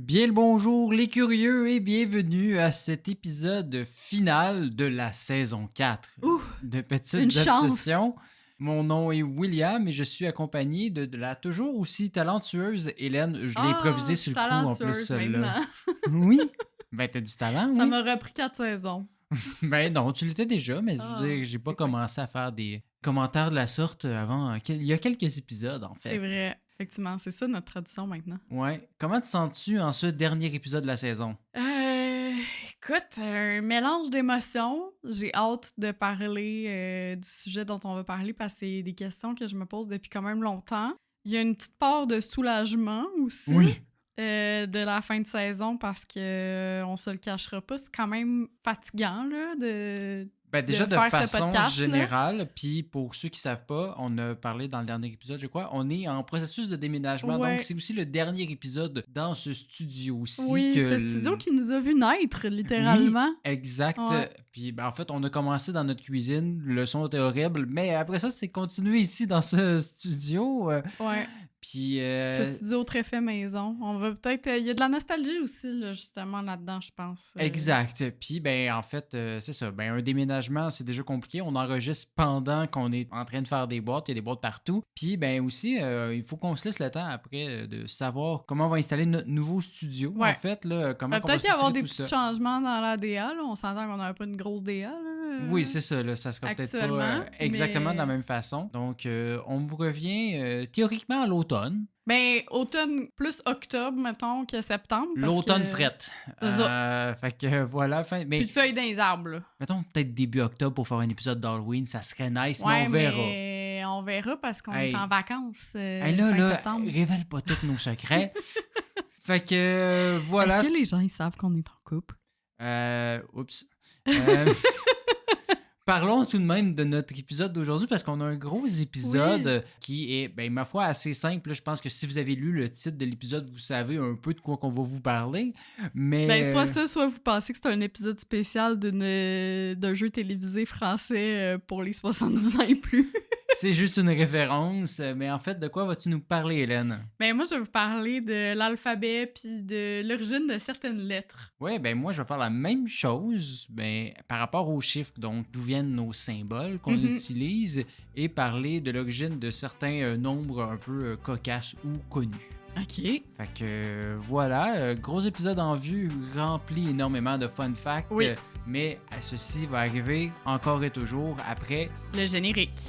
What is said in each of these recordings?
Bien le bonjour les curieux et bienvenue à cet épisode final de la saison 4 Ouh, de une Petites chance! Obsessions. Mon nom est William et je suis accompagné de la toujours aussi talentueuse Hélène. Je l'ai Ah, improvisé je suis sur le coup en plus talentueuse celle-là. maintenant. Oui, ben t'as du talent, Ça oui. m'aurait pris 4 saisons. Ben non, tu l'étais déjà, mais je veux Ah, dire, j'ai pas c'est fin. commencé à faire des commentaires de la sorte avant. Il y a quelques épisodes en C'est fait. vrai. Effectivement, c'est ça notre tradition maintenant. Ouais. Comment te sens-tu en ce dernier épisode de la saison? Écoute, un mélange d'émotions. J'ai hâte de parler du sujet dont on va parler parce que c'est des questions que je me pose depuis quand même longtemps. Il y a une petite part de soulagement aussi Oui. de la fin de saison parce que on se le cachera pas, c'est quand même fatigant là, Ben de déjà, de faire ce façon podcast là. générale, puis pour ceux qui savent pas, on a parlé dans le dernier épisode, je crois, on est en processus de déménagement, donc Ouais. c'est aussi le dernier épisode dans ce studio-ci Oui, que... ce studio qui nous a vu naître, Oui, littéralement. exact. Ouais. Puis ben, en fait, on a commencé dans notre cuisine, le son était horrible, mais après ça, c'est continué ici dans ce studio. Ouais. Puis... Ce studio très fait maison. On va peut-être. Il y a de la nostalgie aussi, là, justement, là-dedans, je pense. Exact. Puis, ben, en fait, c'est ça. Ben, un déménagement, c'est déjà compliqué. On enregistre pendant qu'on est en train de faire des boîtes. Il y a des boîtes partout. Puis, ben, aussi, il faut qu'on se laisse le temps après de savoir comment on va installer notre nouveau studio, en Ouais. fait. Là, comment on va Peut-être y avoir structurer des tout petits ça. changements dans la DA. Là. On s'entend qu'on n'aurait pas une grosse DA. Là, Oui, c'est ça. Là, ça sera peut-être pas actuellement. exactement de la Mais. même façon. Donc, on vous revient théoriquement à l'automne. Ben, automne plus octobre, mettons, que septembre. Parce L'automne que... frette. C'est ça. Fait que voilà. Mais Plus de feuilles dans les arbres, là. mettons peut-être début octobre pour faire un épisode d'Halloween. Ça serait nice, mais Ouais, on verra. mais on verra parce qu'on Hey. est en vacances Hey, fin là, septembre. révèle pas tous nos secrets. Fait que voilà. Est-ce que les gens ils savent qu'on est en couple? Oups. Euh, Parlons tout de même de notre épisode d'aujourd'hui parce qu'on a un gros épisode qui est, ben, ma foi, assez simple. Là, je pense que si vous avez lu le titre de l'épisode, vous savez un peu de quoi qu'on va vous parler. Mais Ben, soit ça, soit vous pensez que c'est un épisode spécial d'un jeu télévisé français pour les 70 ans et plus. c'est juste une référence. Mais en fait, de quoi vas-tu nous parler, Hélène? Ben, moi, je vais vous parler de l'alphabet puis de l'origine de certaines lettres. Oui, ben moi, je vais faire la même chose ben, par rapport aux chiffres, donc d'où viennent nos symboles qu'on utilise, et parler de l'origine de certains nombres un peu cocasses ou connus. OK. Fait que voilà, gros épisode en vue, rempli énormément de fun facts, Oui. Mais ceci va arriver encore et toujours après. Le générique.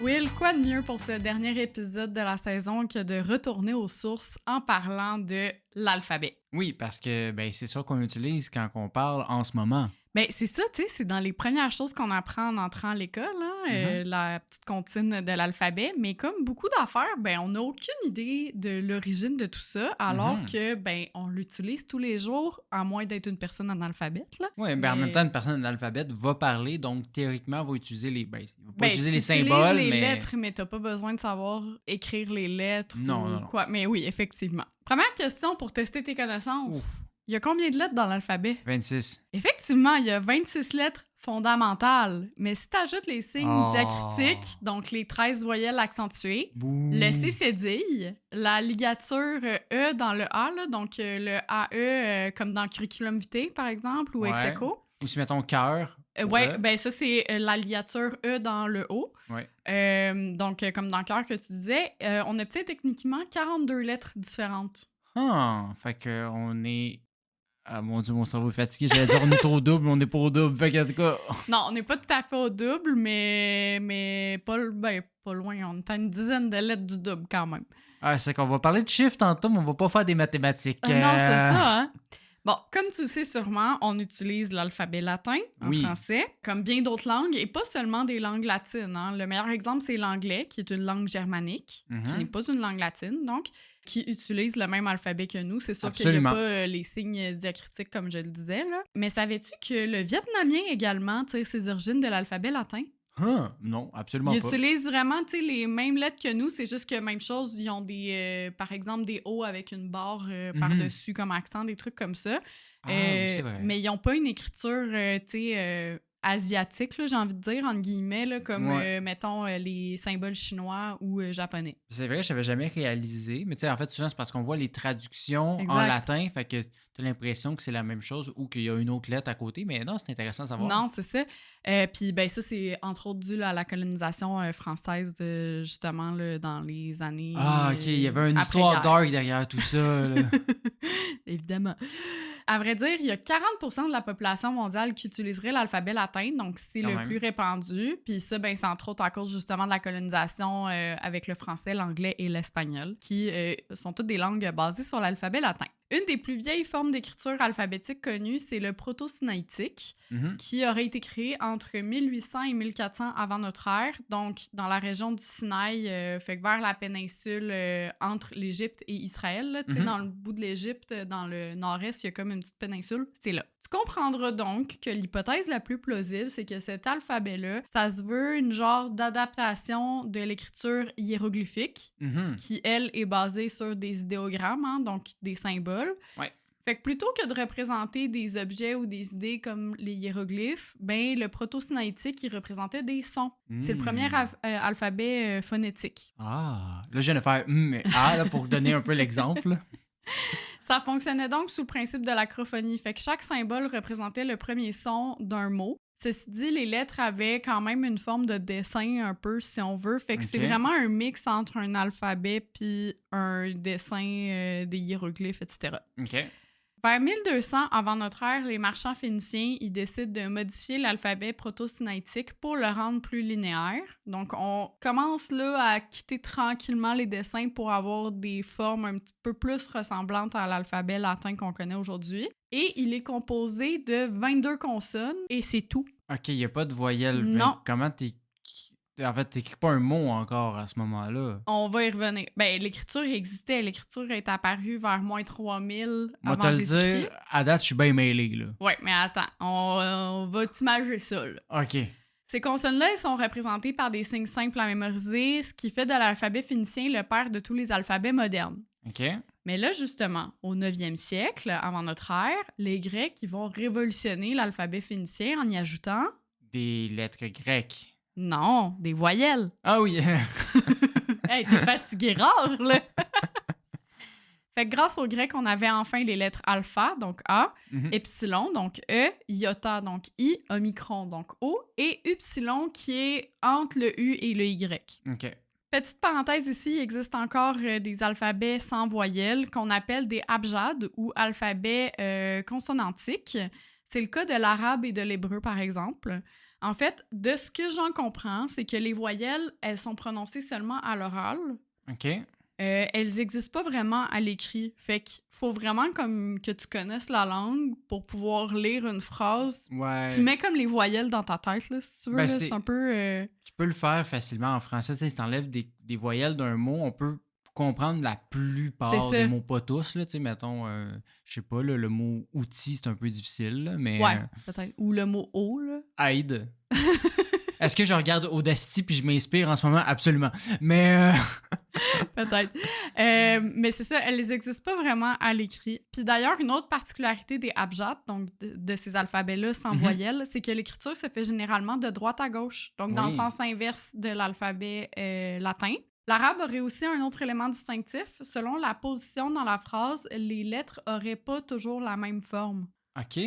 Will, quoi de mieux pour ce dernier épisode de la saison que de retourner aux sources en parlant de l'alphabet? Oui, parce que ben, c'est ça qu'on utilise quand on parle en ce moment. Ben, c'est ça, tu sais, c'est dans les premières choses qu'on apprend en entrant à l'école, hein, la petite comptine de l'alphabet. Mais comme beaucoup d'affaires, ben, on n'a aucune idée de l'origine de tout ça, alors que, ben, on l'utilise tous les jours, à moins d'être une personne analphabète, là. Oui, ben en même temps, une personne analphabète va parler, donc théoriquement, va utiliser les. Ben, il va pas Ben, utiliser les t'utilises symboles, les mais. lettres, mais t'as pas besoin de savoir écrire les lettres Non, ou non, non. quoi. Mais oui, effectivement. Première question pour tester tes connaissances. Ouf. Il y a combien de lettres dans l'alphabet? 26. Effectivement, il y a 26 lettres fondamentales. Mais si tu ajoutes les signes diacritiques, donc les 13 voyelles accentuées, Bouh. le C cédille, la ligature E dans le A, là, donc le AE comme dans curriculum vitae, par exemple, ou Ouais. ex aequo. Ou si mettons cœur. Ouais, ben ça, c'est la ligature E dans le O. Ouais. Donc, comme dans cœur que tu disais, on obtient techniquement 42 lettres différentes. Fait que on est. Ah mon dieu, mon cerveau est fatigué. J'allais dire on est au double, mais on n'est pas au double. Fait que, en tout cas. Non, on n'est pas tout à fait au double, mais pas loin. On est à une dizaine de lettres du double quand même. Ah, c'est qu'on va parler de chiffres tantôt, mais on va pas faire des mathématiques. Non, c'est ça, hein? Bon, comme tu le sais sûrement, on utilise l'alphabet latin en français, comme bien d'autres langues, et pas seulement des langues latines. Hein. Le meilleur exemple, c'est l'anglais, qui est une langue germanique, qui n'est pas une langue latine, donc, qui utilise le même alphabet que nous. C'est sûr qu'il n'y a pas les signes diacritiques, comme je le disais. Là. Mais savais-tu que le vietnamien également tire ses origines de l'alphabet latin? Non, absolument Ils pas. Ils utilisent vraiment les mêmes lettres que nous, c'est juste que même chose, ils ont des, par exemple des O avec une barre par-dessus comme accent, des trucs comme ça. Ah, oui, c'est vrai. Mais ils n'ont pas une écriture, tu sais, asiatique, là, j'ai envie de dire, entre guillemets, là, comme, Ouais. mettons, les symboles chinois ou japonais. C'est vrai, je n'avais jamais réalisé. Mais tu sais, en fait, souvent, c'est parce qu'on voit les traductions en Exact. latin, fait que tu as l'impression que c'est la même chose ou qu'il y a une autre lettre à côté. Mais non, c'est intéressant à savoir. Non, c'est ça. Puis, ben ça, c'est entre autres dû là, à la colonisation française, justement, là, dans les années. Ah, ok, il y avait une histoire après-guerre. dark derrière tout ça. Là. Évidemment. À vrai dire, il y a 40% de la population mondiale qui utiliserait l'alphabet latin, donc c'est Quand le même. plus répandu. Puis ça, ben, c'est entre autres à cause justement de la colonisation avec le français, l'anglais et l'espagnol, qui sont toutes des langues basées sur l'alphabet latin. Une des plus vieilles formes d'écriture alphabétique connues, c'est le proto-sinaïtique, Mhm. qui aurait été créé entre 1800 et 1400 avant notre ère, donc dans la région du Sinaï, fait que vers la péninsule entre l'Égypte et Israël. Là, tu sais, Mhm. dans le bout de l'Égypte, dans le nord-est, il y a comme une petite péninsule, c'est là. Tu comprendras donc que l'hypothèse la plus plausible, c'est que cet alphabet-là, ça se veut une genre d'adaptation de l'écriture hiéroglyphique, Mhm. qui, elle, est basée sur des idéogrammes, hein, donc des symboles. Ouais. Fait que plutôt que de représenter des objets ou des idées comme les hiéroglyphes, ben le proto-sinaïtique, il représentait des sons. C'est le premier alphabet phonétique. Ah, là, je viens de faire mais ah, là, pour donner un peu l'exemple. Ça fonctionnait donc sous le principe de l'acrophonie. Fait que chaque symbole représentait le premier son d'un mot. Ceci dit, les lettres avaient quand même une forme de dessin un peu, si on veut. Fait que c'est Ok. vraiment un mix entre un alphabet puis un dessin des hiéroglyphes, etc. OK. Vers 1200 avant notre ère, les marchands phéniciens ils décident de modifier l'alphabet proto-sinaïtique pour le rendre plus linéaire. Donc, on commence là à quitter tranquillement les dessins pour avoir des formes un petit peu plus ressemblantes à l'alphabet latin qu'on connaît aujourd'hui. Et il est composé de 22 consonnes et c'est tout. OK, il n'y a pas de voyelle. Non. Comment t'es... En fait, t'écris pas un mot encore à ce moment-là. On va y revenir. Ben, l'écriture existait. L'écriture est apparue vers moins 3000 Moi, avant te le Jésus-Christ. dire, à date, je suis bien mêlé, là. Ouais, mais attends, on va t'imager ça, là. OK. Ces consonnes-là, elles sont représentées par des signes simples à mémoriser, ce qui fait de l'alphabet phénicien le père de tous les alphabets modernes. OK. Mais là, justement, au 9e siècle, avant notre ère, les Grecs ils vont révolutionner l'alphabet phénicien en y ajoutant... Des lettres grecques. Non, des voyelles. Ah oui. Hey, t'es fatigué rare, là! Fait que grâce aux Grecs, on avait enfin les lettres alpha, donc A, Mhm. epsilon, donc E, iota, donc I, omicron, donc O, et upsilon qui est entre le U et le Y. OK. Petite parenthèse ici, il existe encore des alphabets sans voyelles qu'on appelle des abjad ou alphabets consonantiques. C'est le cas de l'arabe et de l'hébreu, par exemple. En fait, de ce que j'en comprends, c'est que les voyelles, elles sont prononcées seulement à l'oral. OK. Elles n'existent pas vraiment à l'écrit. Fait qu'il faut vraiment comme que tu connaisses la langue pour pouvoir lire une phrase. Ouais. Tu mets comme les voyelles dans ta tête, là, si tu veux. Ben, là, c'est- c'est un peu... Tu peux le faire facilement en français. Tu sais, si t'enlèves des voyelles d'un mot, on peut comprendre la plupart C'est ça. des mots, pas tous. Là, tu sais, mettons, je sais pas, là, le mot outil, c'est un peu difficile, là, mais Ouais, peut-être. Ou le mot « eau », là. aide. Est-ce que je regarde Audacity puis je m'inspire en ce moment? Absolument. Mais Peut-être. Mais c'est ça, elles n'existent pas vraiment à l'écrit. Puis d'ailleurs, une autre particularité des abjad, donc de ces alphabets-là sans Mhm. voyelles, c'est que l'écriture se fait généralement de droite à gauche, donc dans le Oui. sens inverse de l'alphabet latin. L'arabe aurait aussi un autre élément distinctif. Selon la position dans la phrase, les lettres n'auraient pas toujours la même forme. OK,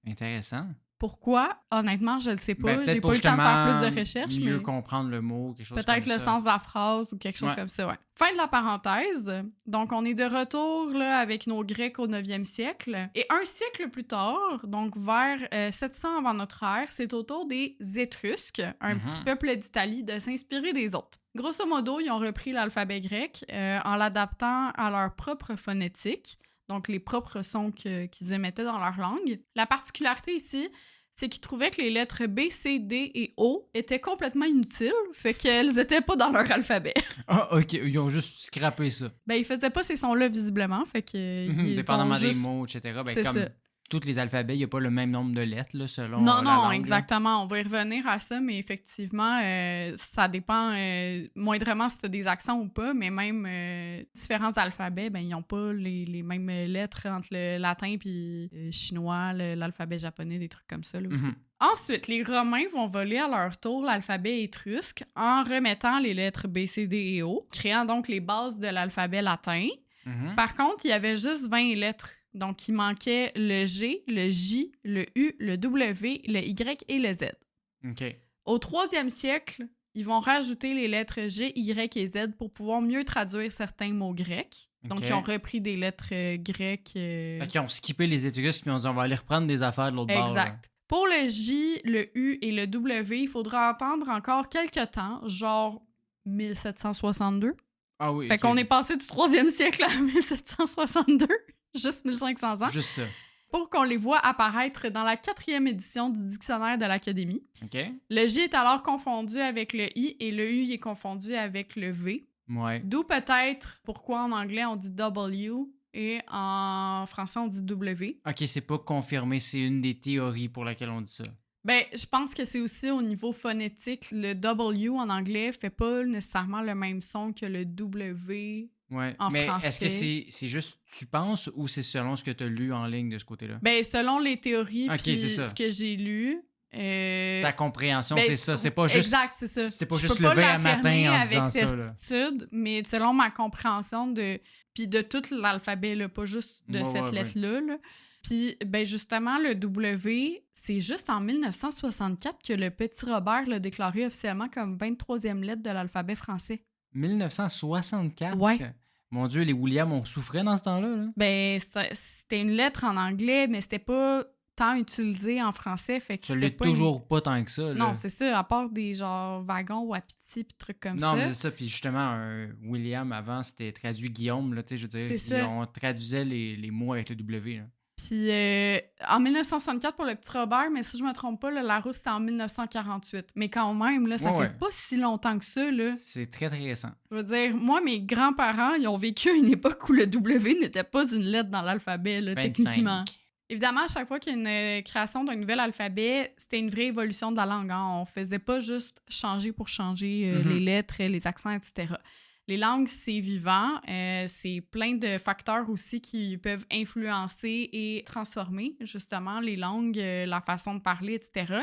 intéressant. Pourquoi? Honnêtement, je ne le sais pas. Ben, peut-être J'ai pour pas eu le temps de faire plus justement de recherches, mieux mais comprendre le mot, quelque chose peut-être comme le ça. sens de la phrase ou quelque chose Ouais. comme ça, ouais. Fin de la parenthèse. Donc, on est de retour là, avec nos Grecs au 9e siècle. Et un siècle plus tard, donc vers 700 avant notre ère, c'est au tour des Étrusques, un Mhm. petit peuple d'Italie, de s'inspirer des autres. Grosso modo, ils ont repris l'alphabet grec en l'adaptant à leur propre phonétique, donc les propres sons qu'ils émettaient dans leur langue. La particularité ici, c'est qu'ils trouvaient que les lettres B, C, D et O étaient complètement inutiles, fait qu'elles étaient pas dans leur alphabet. Ah, OK, ils ont juste scrappé ça. Ben, ils faisaient pas ces sons-là, visiblement, fait que... ils Dépendamment ont des juste- mots, etc. Ben, C'est comme ça. tous les alphabets, il n'y a pas le même nombre de lettres, là, selon Non, la non, langue, exactement. On va y revenir à ça, mais effectivement, ça dépend moindrement si tu as des accents ou pas, mais même différents alphabets, ben, ils n'ont pas les mêmes lettres entre le latin et le chinois, l'alphabet japonais, des trucs comme ça là, aussi. Mhm. Ensuite, les Romains vont voler à leur tour l'alphabet étrusque en remettant les lettres B, C, D et O, créant donc les bases de l'alphabet latin. Mhm. Par contre, il y avait juste 20 lettres. Donc, il manquait le G, le J, le U, le W, le Y et le Z. OK. Au 3e siècle, ils vont rajouter les lettres G, Y et Z pour pouvoir mieux traduire certains mots grecs. Donc, OK. ils ont repris des lettres grecques. Fait qu'ils ont skippé les étrusques puis ils ont dit on va aller reprendre des affaires de l'autre bord. là. Exact. Pour le J, le U et le W, il faudra attendre encore quelques temps, genre 1762. Ah oui. Fait ok. qu'on est passé du 3e siècle à 1762, juste 1500 ans, Juste ça. pour qu'on les voit apparaître dans la 4e édition du dictionnaire de l'Académie. OK? Le J est alors confondu avec le I et le U est confondu avec le V. Ouais. D'où peut-être pourquoi en anglais on dit W et en français on dit W. OK, c'est pas confirmé, c'est une des théories pour laquelle on dit ça. Ben, je pense que c'est aussi au niveau phonétique. Le W en anglais fait pas nécessairement le même son que le W. Ouais. En Mais français. est-ce que c'est juste tu penses ou c'est selon ce que tu as lu en ligne de ce côté-là? Ben, selon les théories Ok, puis c'est ça. ce que j'ai lu. Ta compréhension, Ben, c'est ça. C'est pas juste. Exact, c'est ça. C'était pas Je juste peux pas lever un matin l'affirmer en avec disant ça, là. certitude, mais selon ma compréhension puis de tout l'alphabet, là, pas juste de Ouais, cette ouais. lettre-là. Là. Puis, ben justement, le W, c'est juste en 1964 que le petit Robert l'a déclaré officiellement comme 23e lettre de l'alphabet français. 1964? Ouais. Mon Dieu, les Williams ont souffert dans ce temps-là. Là. Ben, c'était une lettre en anglais, mais c'était pas tant utilisé en français. Fait que Ça c'était l'est pas toujours pas tant que ça. Là. Non, c'est ça, à part des genre wagons ou appetit puis trucs comme Non, ça. mais c'est ça. Puis justement, un William, avant, c'était traduit Guillaume. Là, tu sais, je veux dire, C'est ça. on traduisait les mots avec le W. Là. Puis en 1964 pour le petit Robert, mais si je me trompe pas, là, Larousse, c'était en 1948. Mais quand même, là, ça Ouais, fait ouais. pas si longtemps que ça, là. C'est très, très récent. Je veux dire, moi, mes grands-parents, ils ont vécu à une époque où le W n'était pas une lettre dans l'alphabet, là, 25. techniquement. Évidemment, à chaque fois qu'il y a une création d'un nouvel alphabet, c'était une vraie évolution de la langue. Hein. On faisait pas juste changer pour changer Mhm. les lettres, les accents, etc. Les langues, c'est vivant. C'est plein de facteurs aussi qui peuvent influencer et transformer, justement, les langues, la façon de parler, etc.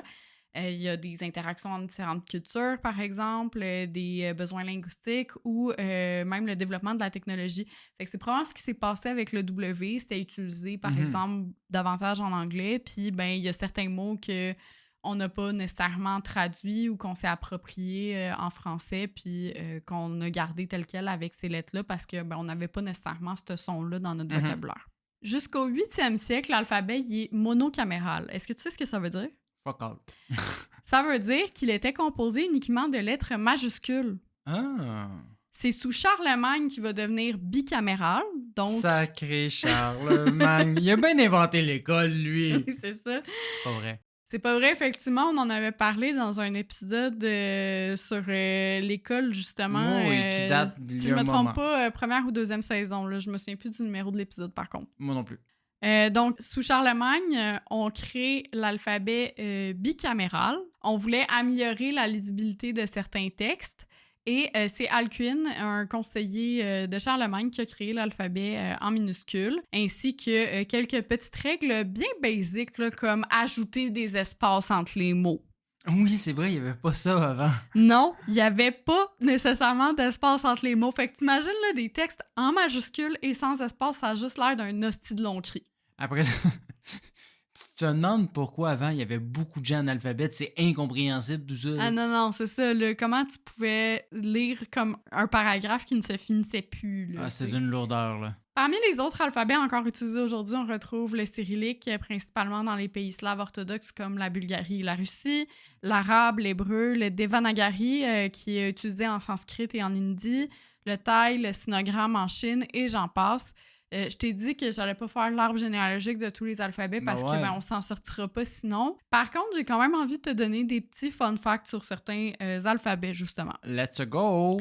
Il y a des interactions entre différentes cultures, par exemple, des besoins linguistiques ou même le développement de la technologie. Fait que c'est probablement ce qui s'est passé avec le W. C'était utilisé, par Mhm. exemple, davantage en anglais. Puis, ben, il y a certains mots qu'on n'a pas nécessairement traduits ou qu'on s'est approprié en français puis qu'on a gardé tel quel avec ces lettres-là parce que ben, on n'avait pas nécessairement ce son-là dans notre Mhm. vocabulaire. Jusqu'au 8e siècle, l'alphabet il est monocaméral. Est-ce que tu sais ce que ça veut dire? Fuck all. Ça veut dire qu'il était composé uniquement de lettres majuscules. Ah! C'est sous Charlemagne qu'il va devenir bicaméral, donc... Sacré Charlemagne. Il a bien inventé l'école, lui. Oui, c'est ça. C'est pas vrai. C'est pas vrai, effectivement, on en avait parlé dans un épisode sur l'école, justement. Oui, qui date d'il si y je a me un trompe moment. pas, première ou deuxième saison. Là, je me souviens plus du numéro de l'épisode, par contre. Moi non plus. Donc, sous Charlemagne, on crée l'alphabet bicaméral. On voulait améliorer la lisibilité de certains textes. Et c'est Alcuin, un conseiller de Charlemagne, qui a créé l'alphabet en minuscules, ainsi que quelques petites règles bien basiques, là, comme ajouter des espaces entre les mots. Oui, c'est vrai, il n'y avait pas ça avant. Non, il n'y avait pas nécessairement d'espace entre les mots. Fait que t'imagines là, des textes en majuscules et sans espace, ça a juste l'air d'un hostie de long cri. Après ça, tu te demandes pourquoi avant il y avait beaucoup de gens analphabètes. C'est incompréhensible tout ça. Ah non, non, c'est ça. Là, comment tu pouvais lire comme un paragraphe qui ne se finissait plus? Là, Ah, c'est t'sais. une lourdeur, là. Parmi les autres alphabets encore utilisés aujourd'hui, on retrouve le cyrillique, principalement dans les pays slaves orthodoxes comme la Bulgarie et la Russie, l'arabe, l'hébreu, le devanagari, qui est utilisé en sanskrit et en hindi, le thaï, le sinogramme en Chine, et j'en passe. Je t'ai dit que j'allais pas faire l'arbre généalogique de tous les alphabets parce Ben ouais. que on s'en sortira pas sinon. Par contre, j'ai quand même envie de te donner des petits fun facts sur certains alphabets, justement. Let's go!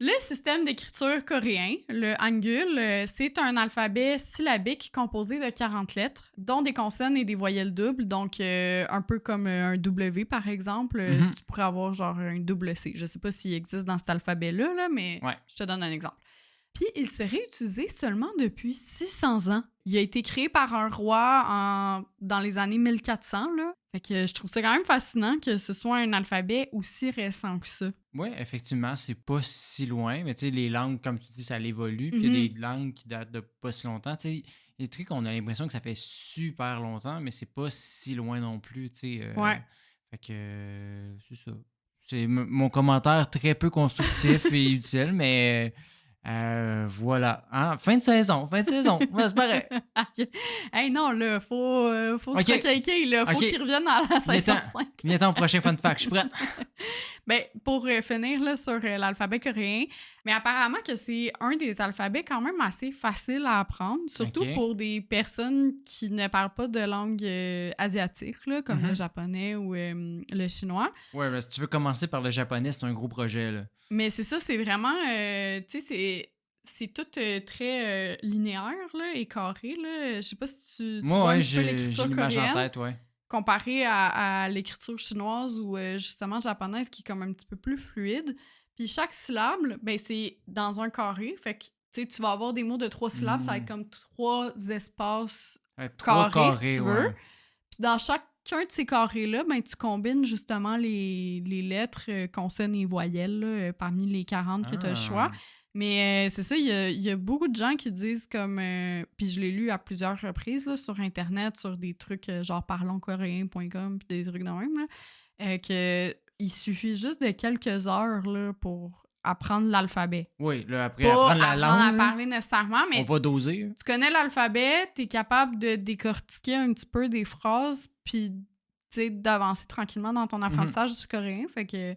Le système d'écriture coréen, le Hangul, c'est un alphabet syllabique composé de 40 lettres, dont des consonnes et des voyelles doubles, donc un peu comme un W, par exemple. Tu pourrais avoir genre un double C. Je sais pas s'il existe dans cet alphabet-là, là, mais je te donne un exemple. Puis, il serait utilisé seulement depuis 600 ans. Il a été créé par un roi dans les années 1400, là. Fait que je trouve ça quand même fascinant que ce soit un alphabet aussi récent que ça. Oui, effectivement, c'est pas si loin, mais tu sais, les langues, comme tu dis, ça évolue, puis il y a des langues qui datent de pas si longtemps. Tu sais, il y a des trucs, on a l'impression que ça fait super longtemps, mais c'est pas si loin non plus, tu sais. Fait que c'est ça. C'est mon commentaire très peu constructif et utile, mais voilà. Hein? Fin de saison. Ouais, c'est pareil. Hey non, là, faut se requinquer, là. Faut qu'il revienne à la saison 5. Il est temps au prochain fun fact. Je suis prête. Ben, pour finir là, sur l'alphabet coréen, mais apparemment que c'est un des alphabets quand même assez facile à apprendre, surtout pour des personnes qui ne parlent pas de langue asiatique, là, comme le japonais ou le chinois. Ouais, ben, si tu veux commencer par le japonais, c'est un gros projet, là. Mais c'est ça, c'est vraiment, tu sais, c'est tout très linéaire là, et carré. Là. Je sais pas si tu vois un petit peu l'écriture coréenne. En tête, comparé à l'écriture chinoise ou justement japonaise qui est comme un petit peu plus fluide. Puis chaque syllabe, ben c'est dans un carré. Fait que tu vas avoir des mots de 3 syllabes, ça va être comme 3 espaces carrés, si tu veux. Puis dans chacun de ces carrés-là, ben, tu combines justement les lettres, consonnes et voyelles là, parmi les 40 que tu as le choix. Mais c'est ça, il y a beaucoup de gens qui disent comme... puis je l'ai lu à plusieurs reprises là, sur Internet, sur des trucs genre parlonscoréen.com puis des trucs de même, là, qu'il suffit juste de quelques heures là, pour apprendre l'alphabet. Oui, là, après apprendre la langue. À parler nécessairement, mais... On va doser. Tu connais l'alphabet, t'es capable de décortiquer un petit peu des phrases puis d'avancer tranquillement dans ton apprentissage du coréen. Fait que...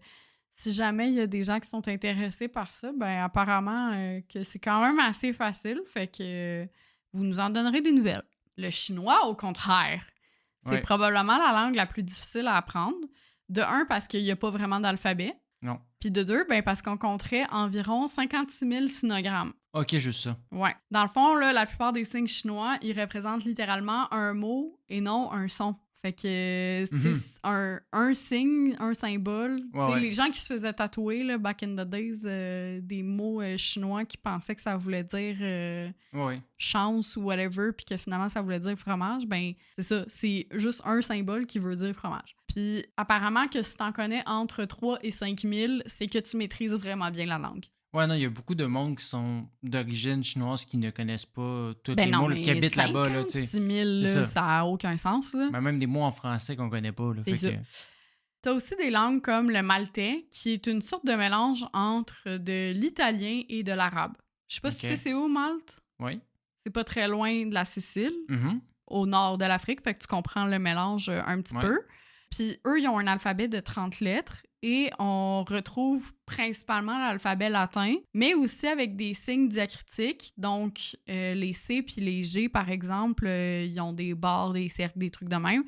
Si jamais il y a des gens qui sont intéressés par ça, ben apparemment que c'est quand même assez facile, fait que vous nous en donnerez des nouvelles. Le chinois, au contraire, c'est probablement la langue la plus difficile à apprendre. De un, parce qu'il n'y a pas vraiment d'alphabet. Non. Puis de deux, ben parce qu'on compterait environ 56 000 sinogrammes. OK, juste ça. Ouais. Dans le fond, là, la plupart des signes chinois, ils représentent littéralement un mot et non un son. Fait que, un signe, un symbole. Les gens qui se faisaient tatouer, là, back in the days, des mots chinois qui pensaient que ça voulait dire chance ou whatever, puis que finalement, ça voulait dire fromage, ben c'est ça. C'est juste un symbole qui veut dire fromage. Puis apparemment que si t'en connais entre 3 et 5 000, c'est que tu maîtrises vraiment bien la langue. Ouais, non, il y a beaucoup de monde qui sont d'origine chinoise qui ne connaissent pas tous les mots qui habitent là-bas. 56 000, ça n'a aucun sens. Là. Ben, même des mots en français qu'on ne connaît pas. Là, Tu as aussi des langues comme le maltais, qui est une sorte de mélange entre de l'italien et de l'arabe. Je sais pas si tu sais c'est où, Malte? Oui. C'est pas très loin de la Sicile, au nord de l'Afrique, fait que tu comprends le mélange un petit peu. Puis eux, ils ont un alphabet de 30 lettres et on retrouve principalement l'alphabet latin, mais aussi avec des signes diacritiques. Donc, les C puis les G, par exemple, ils ont des barres, des cercles, des trucs de même,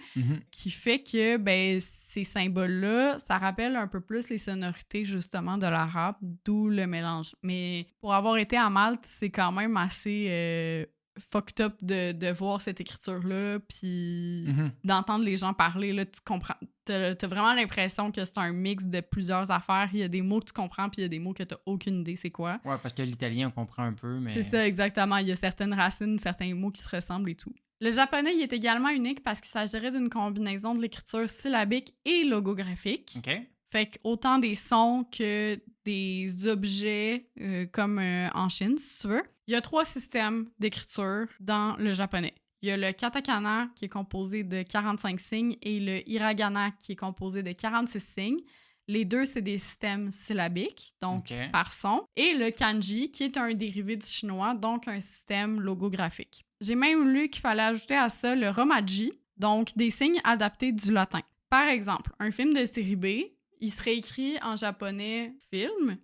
qui fait que ben, ces symboles-là, ça rappelle un peu plus les sonorités, justement, de l'arabe, d'où le mélange. Mais pour avoir été à Malte, c'est quand même assez... fucked up de voir cette écriture-là, puis d'entendre les gens parler, là, tu comprends. T'as vraiment l'impression que c'est un mix de plusieurs affaires. Il y a des mots que tu comprends, puis il y a des mots que t'as aucune idée c'est quoi. Ouais, parce que l'italien, on comprend un peu, mais... C'est ça, exactement. Il y a certaines racines, certains mots qui se ressemblent et tout. Le japonais, il est également unique parce qu'il s'agirait d'une combinaison de l'écriture syllabique et logographique. OK. Fait qu'autant des sons que des objets, comme en Chine, si tu veux. Il y a 3 systèmes d'écriture dans le japonais. Il y a le katakana, qui est composé de 45 signes, et le hiragana, qui est composé de 46 signes. Les deux, c'est des systèmes syllabiques, donc par son. Et le kanji, qui est un dérivé du chinois, donc un système logographique. J'ai même lu qu'il fallait ajouter à ça le romaji, donc des signes adaptés du latin. Par exemple, un film de série B, il serait écrit en japonais « film »,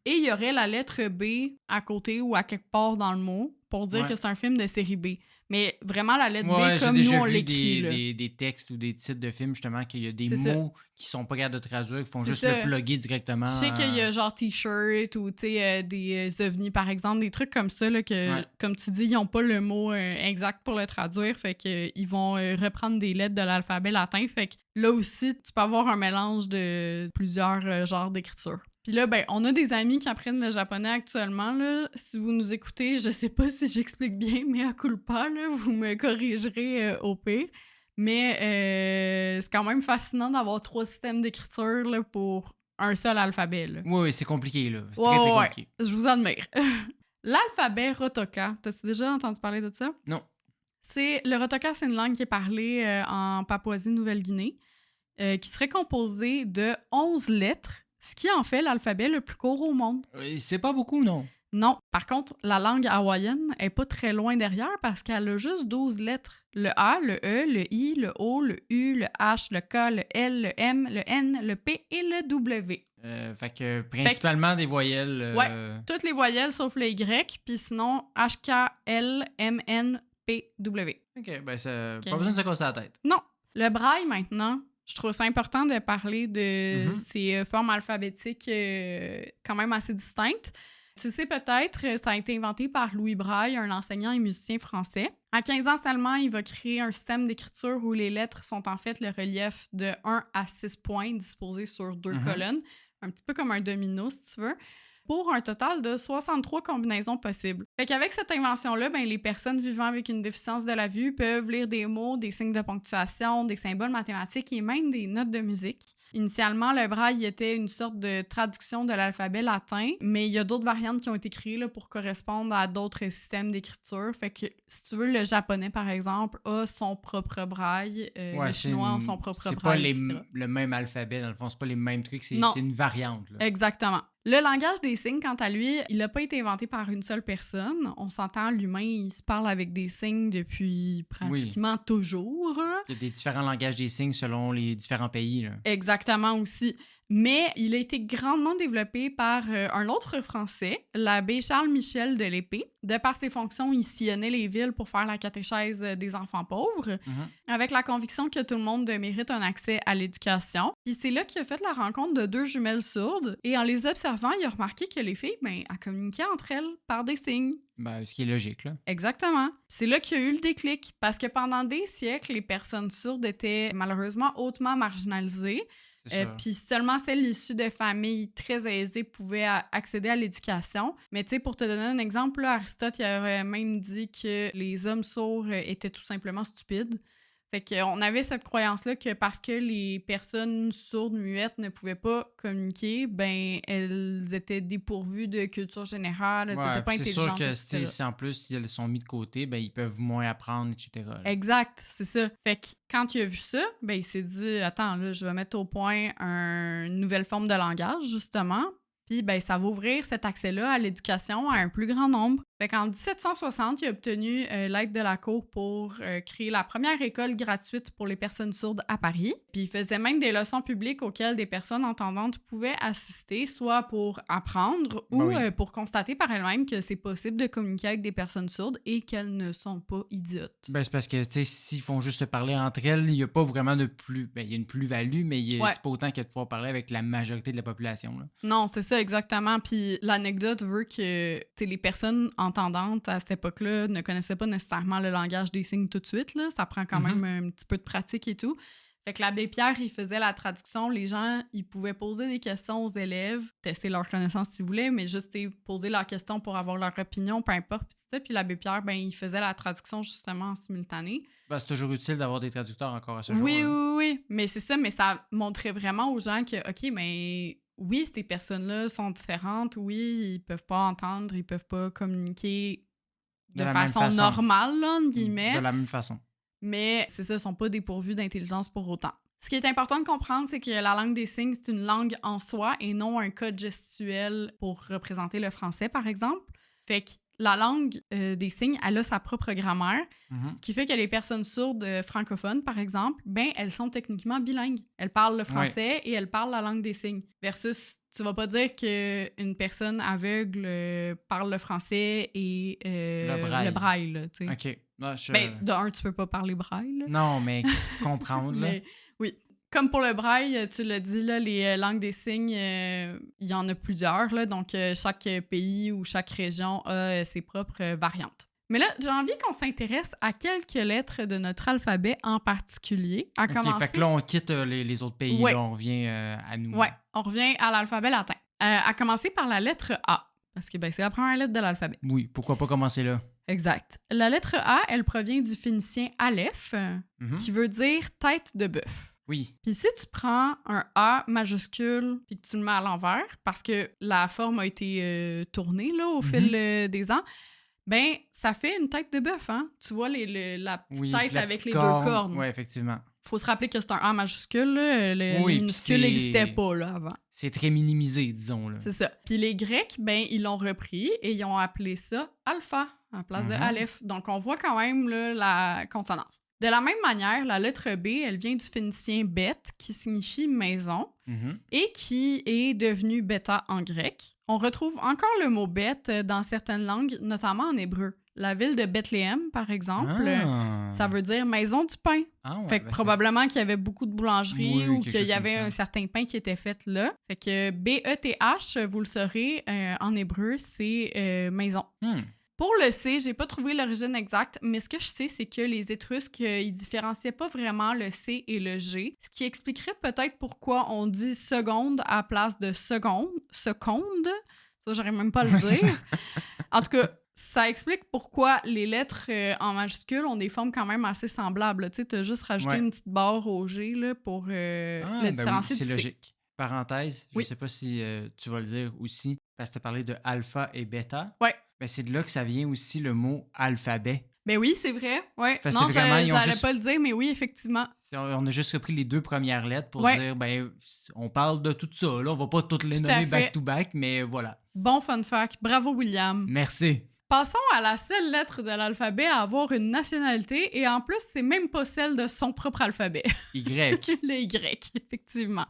et il y aurait la lettre B à côté ou à quelque part dans le mot pour dire que c'est un film de série B. Mais vraiment, la lettre Ouais, B, comme nous, on j'ai l'écrit. déjà Là. vu des textes ou des titres de films, justement, qu'il y a des C'est ça. mots qui sont pas capables de traduire, qui font C'est juste ça. le plugger directement. Je sais qu'il y a genre T-shirt ou des ovnis, par exemple, des trucs comme ça, là, que, Ouais. comme tu dis, ils n'ont pas le mot exact pour le traduire. Fait qu'ils vont reprendre des lettres de l'alphabet latin. Fait que là aussi, tu peux avoir un mélange de plusieurs genres d'écriture. Puis là, ben, on a des amis qui apprennent le japonais actuellement. Là. Si vous nous écoutez, je sais pas si j'explique bien, mais à culpa, là, vous me corrigerez au pire. Mais c'est quand même fascinant d'avoir 3 systèmes d'écriture là, pour un seul alphabet. Là. Oui, c'est compliqué, là. C'est Ouais, très ouais, compliqué. je vous admire. L'alphabet Rotoka, t'as-tu déjà entendu parler de ça? Non. Le Rotoka, c'est une langue qui est parlée en Papouasie-Nouvelle-Guinée, qui serait composée de 11 lettres, ce qui en fait l'alphabet le plus court au monde. C'est pas beaucoup, non? Non. Par contre, la langue hawaïenne est pas très loin derrière parce qu'elle a juste 12 lettres. Le A, le E, le I, le O, le U, le H, le K, le L, le M, le N, le P et le W. Fait que principalement des voyelles. Ouais, toutes les voyelles sauf le Y, puis sinon H, K, L, M, N, P, W. OK, ben pas besoin de se casser la tête. Non. Le braille, maintenant, je trouve ça important de parler de ces formes alphabétiques quand même assez distinctes. Tu sais peut-être, ça a été inventé par Louis Braille, un enseignant et musicien français. À 15 ans seulement, il va créer un système d'écriture où les lettres sont en fait le relief de 1 à 6 points disposés sur 2 colonnes, un petit peu comme un domino si tu veux, pour un total de 63 combinaisons possibles. Fait qu'avec cette invention-là, ben, les personnes vivant avec une déficience de la vue peuvent lire des mots, des signes de ponctuation, des symboles mathématiques et même des notes de musique. Initialement, le braille était une sorte de traduction de l'alphabet latin, mais il y a d'autres variantes qui ont été créées là, pour correspondre à d'autres systèmes d'écriture. Fait que, si tu veux, le japonais, par exemple, a son propre braille, le chinois a son propre braille, c'est pas le même alphabet, dans le fond, c'est pas les mêmes trucs, c'est une variante. Là. Exactement. Le langage des signes, quant à lui, il n'a pas été inventé par une seule personne. On s'entend, l'humain, il se parle avec des signes depuis pratiquement toujours. Il y a des différents langages des signes selon les différents pays. Là. Exactement aussi. Mais il a été grandement développé par un autre Français, l'abbé Charles-Michel de l'Épée. De par ses fonctions, il sillonnait les villes pour faire la catéchèse des enfants pauvres, avec la conviction que tout le monde mérite un accès à l'éducation. Puis c'est là qu'il a fait la rencontre de 2 jumelles sourdes, et en les observant, il a remarqué que les filles, elles communiquaient entre elles par des signes. Ce qui est logique, là. Exactement. C'est là qu'il y a eu le déclic, parce que pendant des siècles, les personnes sourdes étaient malheureusement hautement marginalisées. Puis seulement celles issues de familles très aisées pouvaient accéder à l'éducation. Mais tu sais, pour te donner un exemple, là, Aristote il aurait même dit que les hommes sourds étaient tout simplement stupides. Fait qu'on avait cette croyance-là que parce que les personnes sourdes, muettes ne pouvaient pas communiquer, ben elles étaient dépourvues de culture générale, elles n'étaient pas intelligentes. C'est sûr que si en plus si elles sont mises de côté, ben ils peuvent moins apprendre, etc. Là. Exact, c'est ça. Fait que quand il a vu ça, ben il s'est dit, attends, là, je vais mettre au point une nouvelle forme de langage, justement. Puis, ben, ça va ouvrir cet accès-là à l'éducation à un plus grand nombre. Fait qu'en 1760, il a obtenu l'aide de la Cour pour créer la première école gratuite pour les personnes sourdes à Paris. Puis, il faisait même des leçons publiques auxquelles des personnes entendantes pouvaient assister, soit pour apprendre ou pour constater par elles-mêmes que c'est possible de communiquer avec des personnes sourdes et qu'elles ne sont pas idiotes. Ben, c'est parce que, tu sais, s'ils font juste se parler entre elles, il n'y a pas vraiment de plus... Ben, il y a une plus-value, mais c'est pas autant que de pouvoir parler avec la majorité de la population, là. Non, c'est ça, exactement. Puis l'anecdote veut que les personnes entendantes à cette époque-là ne connaissaient pas nécessairement le langage des signes tout de suite. Là. Ça prend quand même un petit peu de pratique et tout. Fait que l'abbé Pierre, il faisait la traduction. Les gens, ils pouvaient poser des questions aux élèves, tester leur connaissance s'ils voulaient, mais juste poser leurs questions pour avoir leur opinion, peu importe. Puis, tout ça. Puis l'abbé Pierre, ben, il faisait la traduction justement en simultané. Ben, c'est toujours utile d'avoir des traducteurs encore à ce jour. Oui. Mais c'est ça, mais ça montrait vraiment aux gens que, OK, mais... Oui, ces personnes-là sont différentes. Oui, ils peuvent pas entendre, ils peuvent pas communiquer de façon normale, là, entre guillemets. De la même façon. Mais c'est ça, ils sont pas dépourvus d'intelligence pour autant. Ce qui est important de comprendre, c'est que la langue des signes, c'est une langue en soi et non un code gestuel pour représenter le français, par exemple. Fait que la langue des signes, elle a sa propre grammaire, ce qui fait que les personnes sourdes francophones, par exemple, ben elles sont techniquement bilingues. Elles parlent le français et elles parlent la langue des signes. Versus, tu vas pas dire qu'une personne aveugle parle le français et le braille. Là, OK. Ah, Ben, de un, tu peux pas parler braille. Là. Non, mais comprendre, là. Mais oui. Comme pour le braille, tu l'as dit, là, les langues des signes, il y en a plusieurs. Là, donc, chaque pays ou chaque région a ses propres variantes. Mais là, j'ai envie qu'on s'intéresse à quelques lettres de notre alphabet en particulier. À commencer... Fait que là, on quitte les autres pays. Ouais. Là, on revient à nous. Oui, on revient à l'alphabet latin. À commencer par la lettre A. Parce que c'est la première lettre de l'alphabet. Oui, pourquoi pas commencer là? Exact. La lettre A, elle provient du phénicien Aleph, qui veut dire tête de bœuf. Oui. Puis si tu prends un A majuscule puis que tu le mets à l'envers, parce que la forme a été tournée là, au fil des ans, ben ça fait une tête de bœuf, hein? Tu vois la petite tête avec les deux cornes. Oui, effectivement. Faut se rappeler que c'est un A majuscule, là. Les minuscules n'existaient pas là, avant. C'est très minimisé, disons. Là. C'est ça. Puis les Grecs, ben ils l'ont repris et ils ont appelé ça alpha à la place de Aleph. Donc on voit quand même là, la consonance. De la même manière, la lettre B, elle vient du phénicien beth, qui signifie maison, et qui est devenu bêta en grec. On retrouve encore le mot beth dans certaines langues, notamment en hébreu. La ville de Bethléem, par exemple, ça veut dire maison du pain. Ah ouais, fait que probablement qu'il y avait beaucoup de boulangeries ou qu'il y avait un certain pain qui était fait là. Fait que B-E-T-H, vous le saurez, en hébreu, c'est maison. Pour le C, j'ai pas trouvé l'origine exacte, mais ce que je sais, c'est que les Étrusques, ils différenciaient pas vraiment le C et le G, ce qui expliquerait peut-être pourquoi on dit seconde à la place de seconde. Ça, j'arrive même pas à le dire. En tout cas, ça explique pourquoi les lettres en majuscule ont des formes quand même assez semblables. Tu sais, t'as juste rajouté une petite barre au G là, pour le différencier oui, c'est du C. logique. Parenthèse, je sais pas si tu vas le dire aussi, parce que tu as parlé de alpha et bêta. Ouais. Ben, c'est de là que ça vient aussi le mot alphabet. Ben oui, c'est vrai. Ouais. Non, j'allais pas le dire, mais oui, effectivement. On a juste repris les deux premières lettres pour dire, ben, on parle de tout ça. Là, on va pas toutes les nommer back-to-back, mais voilà. Bon fun fact. Bravo, William. Merci. Passons à la seule lettre de l'alphabet à avoir une nationalité, et en plus, c'est même pas celle de son propre alphabet. Y. Le Y, effectivement.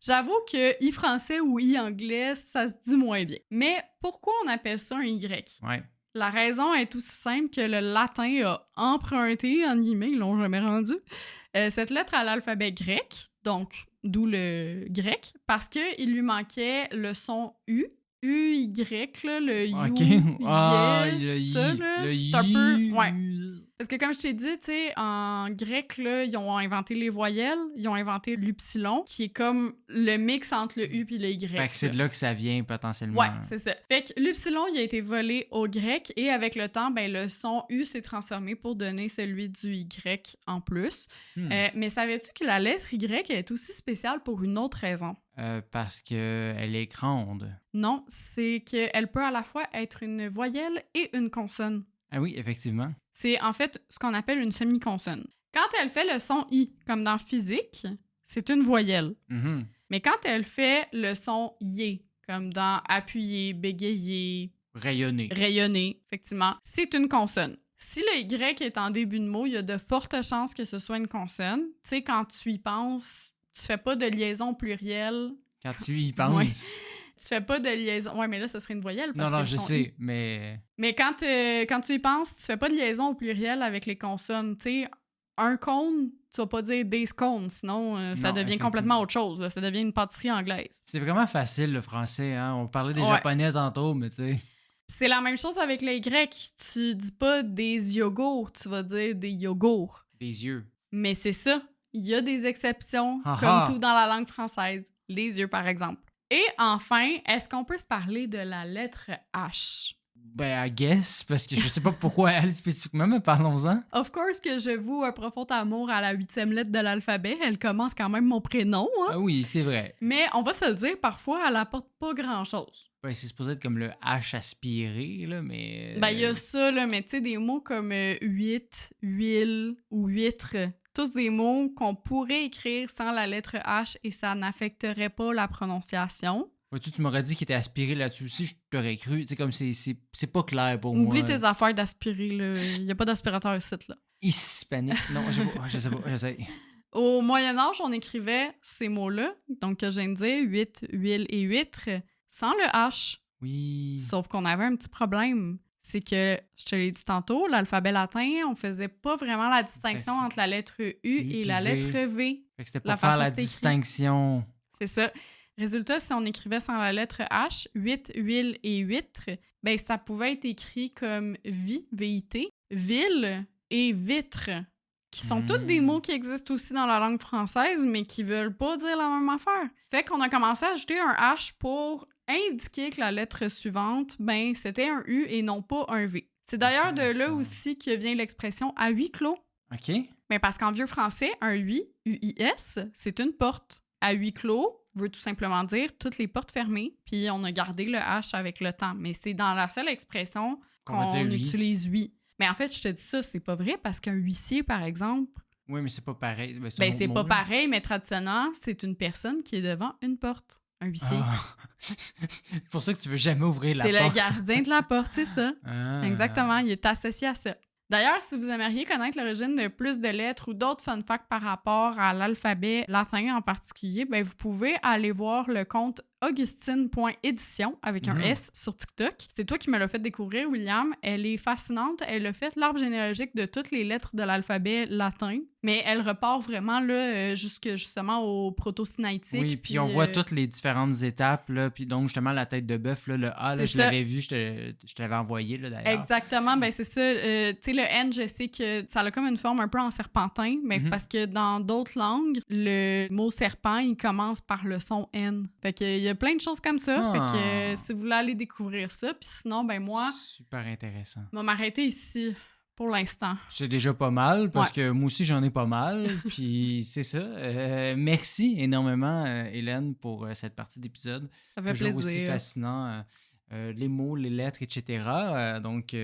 J'avoue que I français ou I anglais, ça se dit moins bien. Mais pourquoi on appelle ça un Y? Ouais. La raison est aussi simple que le latin a emprunté, en guillemets, ils l'ont jamais rendu, cette lettre à l'alphabet grec, donc d'où le grec, parce qu'il lui manquait le son U. U-Y, là, le U, c'est un peu... Ouais. Parce que comme je t'ai dit, tu sais, en grec, là, ils ont inventé les voyelles, ils ont inventé l'upsilon, qui est comme le mix entre le U et le Y. Fait que c'est de là que ça vient, potentiellement. Ouais, c'est ça. Fait que l'upsilon, il a été volé au grec, et avec le temps, ben, le son U s'est transformé pour donner celui du Y en plus. Mais savais-tu que la lettre Y est aussi spéciale pour une autre raison? Parce qu'elle est grande. Non, c'est qu'elle peut à la fois être une voyelle et une consonne. Ah oui, effectivement. C'est en fait ce qu'on appelle une semi-consonne. Quand elle fait le son I, comme dans physique, c'est une voyelle. Mais quand elle fait le son Y, comme dans appuyer, bégayer, rayonner, effectivement, c'est une consonne. Si le Y est en début de mot, il y a de fortes chances que ce soit une consonne. Tu sais, quand tu y penses, tu fais pas de liaison plurielle. Quand tu y penses. Ouais. Tu fais pas de liaison. Ouais, mais là, ça serait une voyelle. Parce non, je sais, mais. Mais quand tu y penses, tu fais pas de liaison au pluriel avec les consonnes. Tu sais, un cône, tu vas pas dire des scones, sinon ça devient complètement autre chose. Là. Ça devient une pâtisserie anglaise. C'est vraiment facile, le français. Hein? On parlait des japonais tantôt, mais tu sais. C'est la même chose avec les grecs. Tu dis pas des yogourts, tu vas dire des yogourts. Des yeux. Mais c'est ça. Il y a des exceptions, comme tout dans la langue française. Les yeux, par exemple. Et enfin, est-ce qu'on peut se parler de la lettre H? Ben, I guess, parce que je sais pas pourquoi elle spécifiquement, mais parlons-en. Of course que je voue un profond amour à la 8e lettre de l'alphabet. Elle commence quand même mon prénom. Hein? Ah oui, c'est vrai. Mais on va se le dire, parfois, elle apporte pas grand-chose. Ben, c'est supposé être comme le H aspiré, là, mais... Ben, il y a ça, là, mais tu sais, des mots comme huit, huile ou huître... tous des mots qu'on pourrait écrire sans la lettre H et ça n'affecterait pas la prononciation. Vois-tu, tu m'aurais dit qu'il était aspiré là-dessus aussi, je t'aurais cru. Tu sais, comme c'est pas clair pour moi. Oublie tes affaires d'aspirer, là. Il n'y a pas d'aspirateur ici, là. Hispanique. Non, je sais pas, j'essaie. Au Moyen-Âge, on écrivait ces mots-là, donc que je viens de dire, huître, huile et huître, sans le H. Oui. Sauf qu'on avait un petit problème. c'est que, je te l'ai dit tantôt, l'alphabet latin, on faisait pas vraiment la distinction entre la lettre U et la lettre V. Fait que c'était pour faire la distinction. C'est ça. Résultat, si on écrivait sans la lettre H, 8, huile et huître, ben ça pouvait être écrit comme vie, V-I-T, ville et vitre, qui sont tous des mots qui existent aussi dans la langue française, mais qui veulent pas dire la même affaire. Fait qu'on a commencé à ajouter un H pour indiquer que la lettre suivante, ben c'était un U et non pas un V. C'est d'ailleurs de là aussi que vient l'expression « à huis clos ». OK. Ben parce qu'en vieux français, un huis, U-I-S, c'est une porte. À huis clos veut tout simplement dire toutes les portes fermées, puis on a gardé le H avec le temps. Mais c'est dans la seule expression qu'on utilise oui. Mais en fait, je te dis ça, c'est pas vrai, parce qu'un huissier, par exemple... Oui, mais c'est pas pareil. Ben, c'est pas pareil, mais traditionnellement, c'est une personne qui est devant une porte. Un huissier. C'est pour ça que tu veux jamais ouvrir la porte. C'est le gardien de la porte, c'est ça. Exactement, il est associé à ça. D'ailleurs, si vous aimeriez connaître l'origine de plus de lettres ou d'autres fun facts par rapport à l'alphabet latin en particulier, ben vous pouvez aller voir le compte augustine.édition avec un S sur TikTok. C'est toi qui me l'as fait découvrir, William. Elle est fascinante. Elle a fait l'arbre généalogique de toutes les lettres de l'alphabet latin, mais elle repart vraiment là, justement au proto-sinaïtique. Oui, puis on voit toutes les différentes étapes. Là, puis donc, justement, la tête de bœuf, là, le A, là, je l'avais vu, je te l'avais envoyé là, d'ailleurs. Exactement, ben c'est ça. Tu sais, le N, je sais que ça a comme une forme un peu en serpentin, mais c'est parce que dans d'autres langues, le mot serpent, il commence par le son N. Fait qu'il y a plein de choses comme ça. Fait que si vous voulez aller découvrir ça, puis sinon, ben moi... Super intéressant. Je vais m'arrêter ici pour l'instant. C'est déjà pas mal, parce que moi aussi, j'en ai pas mal. Puis c'est ça. Merci énormément, Hélène, pour cette partie d'épisode. Ça fait toujours plaisir. Aussi fascinant. Les mots, les lettres, etc. Donc,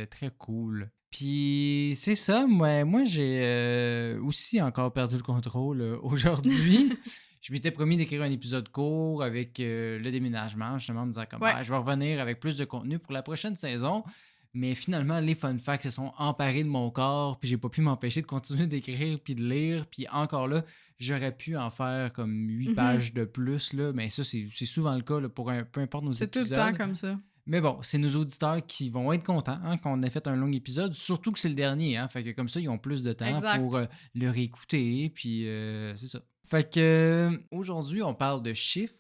très cool. Puis c'est ça. Moi j'ai aussi encore perdu le contrôle aujourd'hui. Je m'étais promis d'écrire un épisode court avec le déménagement, justement, en me disant comme je vais revenir avec plus de contenu pour la prochaine saison. Mais finalement, les fun facts se sont emparés de mon corps, puis j'ai pas pu m'empêcher de continuer d'écrire puis de lire. Puis encore là, j'aurais pu en faire comme 8 pages de plus, là, mais ça, c'est souvent le cas là, pour peu importe nos épisodes. C'est tout le temps comme ça. Mais bon, c'est nos auditeurs qui vont être contents qu'on ait fait un long épisode, surtout que c'est le dernier. Hein, fait que comme ça, ils ont plus de temps pour le réécouter, puis c'est ça. Fait que aujourd'hui, on parle de chiffres.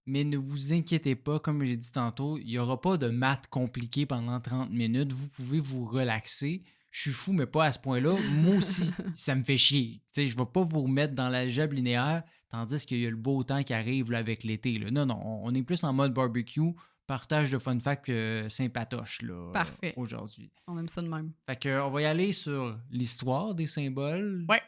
Mais ne vous inquiétez pas, comme j'ai dit tantôt, il n'y aura pas de maths compliquées pendant 30 minutes. Vous pouvez vous relaxer. Je suis fou, mais pas à ce point-là. Moi aussi, ça me fait chier. T'sais, je ne vais pas vous remettre dans l'algèbre linéaire, tandis qu'il y a le beau temps qui arrive là, avec l'été. Là. Non, on est plus en mode barbecue, partage de fun facts sympatoche là, aujourd'hui. On aime ça de même. Fait que, on va y aller sur l'histoire des symboles. Ouais.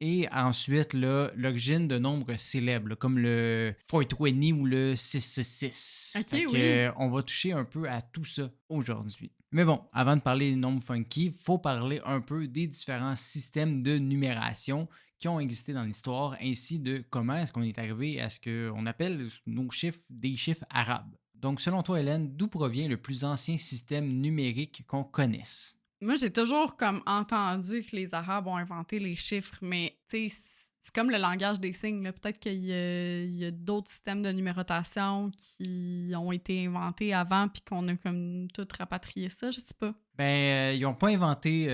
Et ensuite, là, l'origine de nombres célèbres, là, comme le 420 ou le 666. OK, oui. On va toucher un peu à tout ça aujourd'hui. Mais bon, avant de parler des nombres funky, il faut parler un peu des différents systèmes de numération qui ont existé dans l'histoire, ainsi de comment est-ce qu'on est arrivé à ce qu'on appelle nos chiffres des chiffres arabes. Donc, selon toi, Hélène, d'où provient le plus ancien système numérique qu'on connaisse? Moi, j'ai toujours comme entendu que les Arabes ont inventé les chiffres, mais tu sais, c'est comme le langage des signes. Là. Peut-être qu'il y a d'autres systèmes de numérotation qui ont été inventés avant puis qu'on a comme tout rapatrié ça, je sais pas. Ben, ils n'ont pas inventé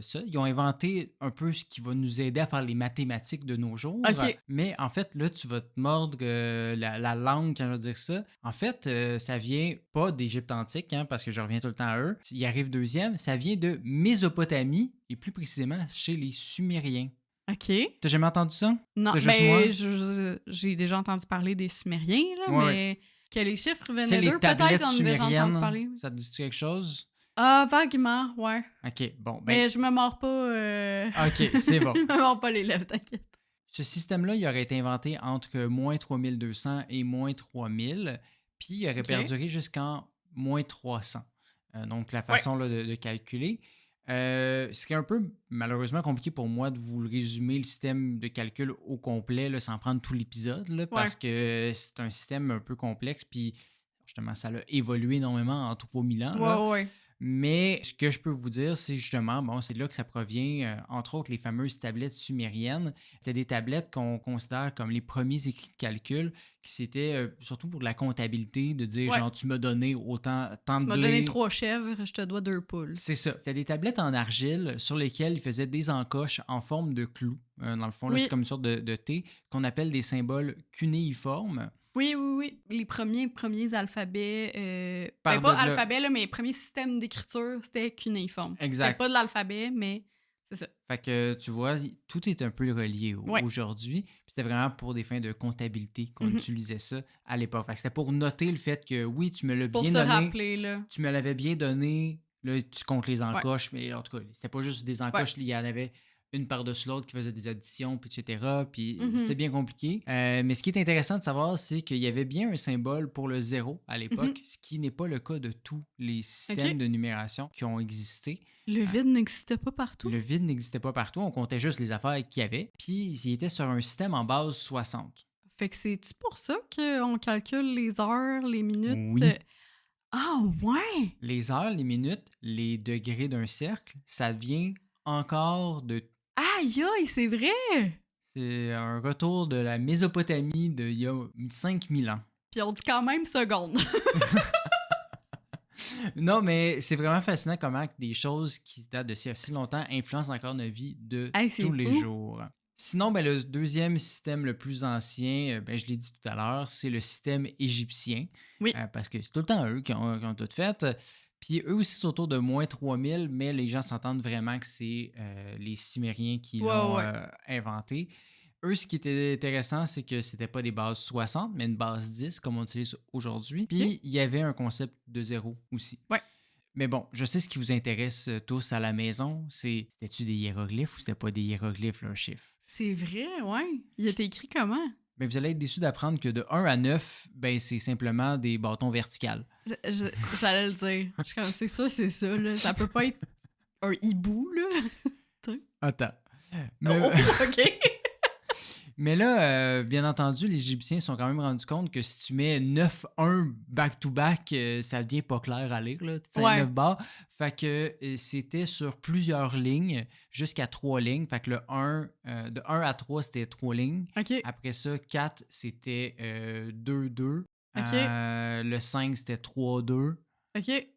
ça. Ils ont inventé un peu ce qui va nous aider à faire les mathématiques de nos jours. Okay. Mais en fait, là, tu vas te mordre la langue quand je vais dire ça. En fait, ça vient pas d'Égypte antique, hein, parce que je reviens tout le temps à eux. Il arrive deuxième. Ça vient de Mésopotamie, et plus précisément chez les Sumériens. OK. T'as jamais entendu ça? Non, mais j'ai déjà entendu parler des Sumériens, là, mais que les chiffres venaient d'eux, peut-être j'en ai déjà entendu parler. Ça te dit quelque chose? Ah, vaguement, ouais. OK, bon. Mais je me mords pas... OK, c'est bon. Je me mords pas les lèvres, t'inquiète. Ce système-là, il aurait été inventé entre moins 3200 et moins 3000, puis il aurait perduré jusqu'en moins 300. Donc, la façon là, de calculer. Ce qui est un peu, malheureusement, compliqué pour moi de vous résumer le système de calcul au complet, là, sans prendre tout l'épisode, là, parce que c'est un système un peu complexe, puis justement, ça a évolué énormément en 3000 ans. Là. Mais ce que je peux vous dire, c'est justement, bon, c'est de là que ça provient, entre autres, les fameuses tablettes sumériennes. C'était des tablettes qu'on considère comme les premiers écrits de calcul, qui c'était surtout pour de la comptabilité, de dire, Ouais. genre, tu m'as donné autant, tant Tu de m'as donné blé. 3 chèvres, je te dois 2 poules. C'est ça. C'était des tablettes en argile sur lesquelles ils faisaient des encoches en forme de clous. Dans le fond, là, Oui. c'est comme une sorte de T, qu'on appelle des symboles cunéiformes. Oui. Les premiers alphabets, Par pas de là- alphabet, là, mais les premiers systèmes d'écriture, c'était cunéiforme. Exact. C'était pas de l'alphabet, mais c'est ça. Fait que tu vois, tout est un peu relié Ouais. aujourd'hui. Puis c'était vraiment pour des fins de comptabilité qu'on Mhm. utilisait ça à l'époque. Fait que c'était pour noter le fait que oui, tu me l'as Pour bien se donné, rappeler, là. tu me l'avais bien donné, là tu comptes les encoches, mais en tout cas, c'était pas juste des encoches, il y en avait une par-dessus l'autre qui faisait des additions, puis etc. Puis Mhm. c'était bien compliqué. Mais ce qui est intéressant de savoir, c'est qu'il y avait bien un symbole pour le zéro à l'époque, ce qui n'est pas le cas de tous les systèmes de numération qui ont existé. Le vide n'existait pas partout. Le vide n'existait pas partout, on comptait juste les affaires qu'il y avait, puis ils étaient sur un système en base 60. Fait que c'est-tu pour ça qu'on calcule les heures, les minutes? Oui. Ah ouais! Les heures, les minutes, les degrés d'un cercle, ça vient encore de... Aïe aïe, c'est vrai! C'est un retour de la Mésopotamie d'il y a 5000 ans. Puis on dit quand même seconde. Non, mais c'est vraiment fascinant comment des choses qui datent de si longtemps influencent encore notre vie de c'est tous les fou. jours. Sinon, ben, le deuxième système le plus ancien, ben, je l'ai dit tout à l'heure, c'est le système égyptien. Oui. Parce que c'est tout le temps eux qui ont tout fait. Puis eux aussi, c'est autour de moins 3000, mais les gens s'entendent vraiment que c'est les Sumériens qui l'ont inventé. Eux, ce qui était intéressant, c'est que c'était pas des bases 60, mais une base 10, comme on utilise aujourd'hui. Puis il y avait un concept de zéro aussi. Ouais. Mais bon, je sais ce qui vous intéresse tous à la maison, c'était-tu des hiéroglyphes ou c'était pas des hiéroglyphes, leur chiffre? C'est vrai, ouais. Il était écrit comment? Ben, vous allez être déçus d'apprendre que de 1 à 9, ben, c'est simplement des bâtons verticales. J'allais le dire. Je suis comme, c'est ça, là. Ça peut pas être un hibou, là. Attends. OK. Mais là, bien entendu, les Égyptiens se sont quand même rendus compte que si tu mets 9-1 back-to-back, ça devient pas clair à lire, là. 9 barres. Fait que c'était sur plusieurs lignes, jusqu'à 3 lignes. Fait que le 1, de 1 à 3, c'était 3 lignes. OK. Après ça, 4, c'était 2-2. OK. Le 5, c'était 3-2. OK. Fait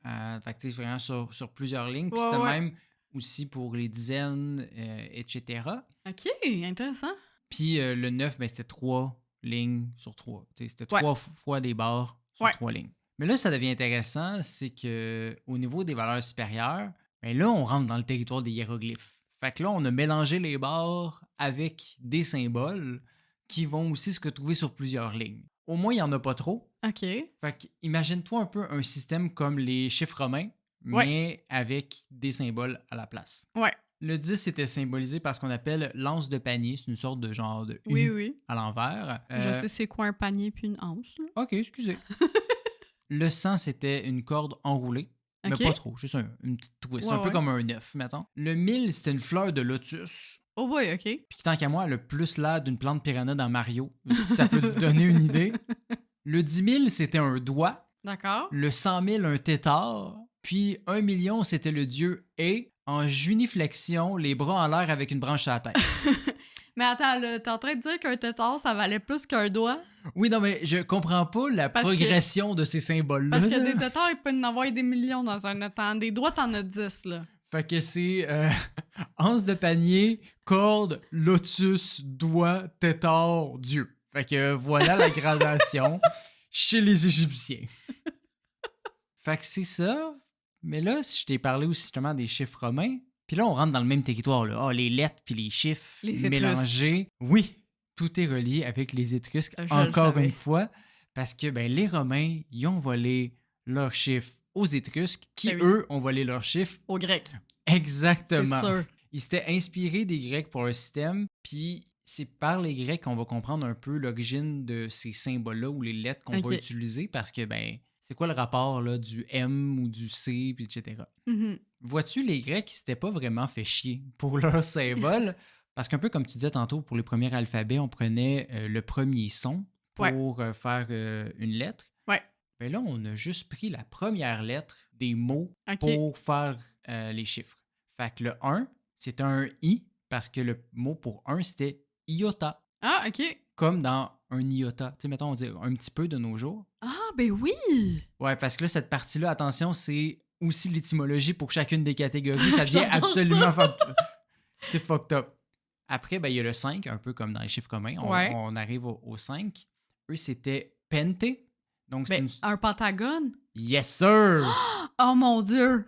que c'est vraiment sur plusieurs lignes. Puis c'était même aussi pour les dizaines, etc. OK, intéressant. Puis le 9, ben, c'était 3 lignes sur 3. C'était 3 fois des barres sur 3 lignes. Mais là, ça devient intéressant, c'est qu'au niveau des valeurs supérieures, ben là, on rentre dans le territoire des hiéroglyphes. Fait que là, on a mélangé les barres avec des symboles qui vont aussi se retrouver sur plusieurs lignes. Au moins, il n'y en a pas trop. OK. Fait que imagine-toi un peu un système comme les chiffres romains, mais avec des symboles à la place. Ouais. Le 10 était symbolisé par ce qu'on appelle l'anse de panier. C'est une sorte de genre de U à l'envers. Je sais c'est quoi un panier puis une anse. Là. OK, excusez. Le 100, c'était une corde enroulée. Mais pas trop, juste une petite twist. Un peu comme un 9, mettons. Le 1000, c'était une fleur de lotus. Oh boy, OK. Puis tant qu'à moi, le plus l'air d'une plante piranha dans Mario. Si ça peut vous donner une idée. Le 10 000, c'était un doigt. D'accord. Le 100 000, un tétard. Puis 1 million, c'était le dieu Et en juniflexion, les bras en l'air avec une branche à la tête. Mais attends, là, t'es en train de dire qu'un tétard, ça valait plus qu'un doigt? Oui, non, mais je comprends pas la progression de ces symboles-là. Parce que des tétards, ils peuvent en avoir des millions dans un temps. Des doigts, t'en as 10, là. Fait que c'est anse de panier, corde, lotus, doigt, tétard, dieu. Fait que voilà la gradation chez les Égyptiens. Fait que c'est ça. Mais là, si je t'ai parlé aussi justement des chiffres romains, puis là, on rentre dans le même territoire, là. Ah, les lettres puis les chiffres mélangés. Oui, tout est relié avec les Étrusques, encore une fois, parce que ben, les Romains, ils ont volé leurs chiffres aux Étrusques, qui, eux, ont volé leurs chiffres aux Grecs. Exactement. C'est sûr. Ils s'étaient inspirés des Grecs pour leur système, puis c'est par les Grecs qu'on va comprendre un peu l'origine de ces symboles-là ou les lettres qu'on va utiliser, parce que, ben, c'est quoi le rapport là, du M ou du C, puis etc. Mm-hmm. Vois-tu, les Grecs, ils s'étaient pas vraiment fait chier pour leurs symboles, parce qu'un peu comme tu disais tantôt, pour les premiers alphabets, on prenait le premier son pour faire une lettre. Ouais. Ben là, on a juste pris la première lettre des mots OK. pour faire les chiffres. Fait que le 1, c'était un I parce que le mot pour 1, c'était iota. Ah, OK. Comme dans un iota. Tu sais, mettons, on dit un petit peu de nos jours. Ah, ben oui! Ouais, parce que là, cette partie-là, attention, c'est aussi l'étymologie pour chacune des catégories. Ça devient J'adore absolument c'est fucked up. Après, ben, il y a le 5, un peu comme dans les chiffres communs. Ouais. On arrive au 5. Eux, c'était pente. Donc, c'est Ben, un pentagone? Yes, sir! Oh mon Dieu!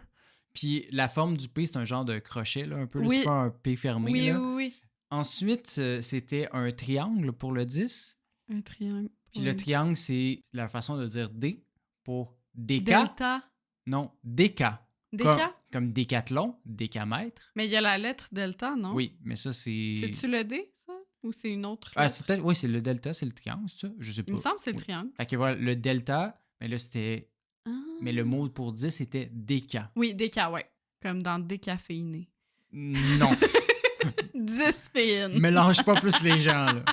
Puis la forme du P, c'est un genre de crochet, là, un peu. Là, Oui. c'est pas un P fermé. Oui, Là. oui, oui. Ensuite, c'était un triangle pour le 10. Un triangle. Puis le triangle, c'est la façon de dire D pour déca. Delta. Non, déca. Déca? Comme décathlon, décamètre. Mais il y a la lettre delta, non? Oui, mais ça, c'est... C'est-tu le D, ça? Ou c'est une autre Ah, lettre? c'est peut-être... Oui, c'est le delta, c'est le triangle, c'est ça? Je sais pas. Il me semble que c'est le Oui. triangle. Fait que voilà, le delta, mais là, c'était... Ah. Mais le mot pour 10, c'était déca. Oui, déca, ouais. Comme dans décaféiné. Non. 10 fines. Mélange pas plus les gens, là.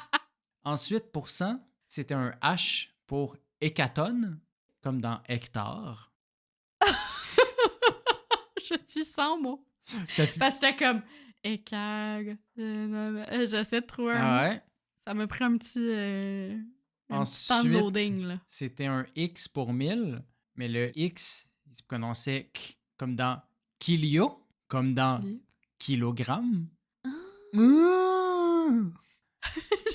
Ensuite, pour 100, c'était un H pour hécatonne, comme dans hectare. Je suis sans mots. Ça fait... Parce que j'étais comme écag. J'essaie de trouver un mot. ouais. Ça m'a pris un petit temps de Ensuite, loading, là. c'était un X pour 1000, mais le X, il se prononçait K, comme dans kilio, comme dans kilogramme. Ah. Mmh!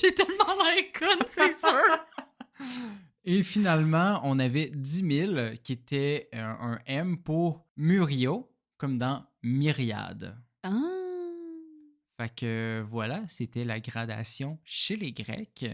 J'ai tellement l'air conne, c'est sûr. Et finalement, on avait 10 000 qui était un M pour murio, comme dans myriade. Ah. Fait que voilà, c'était la gradation chez les Grecs.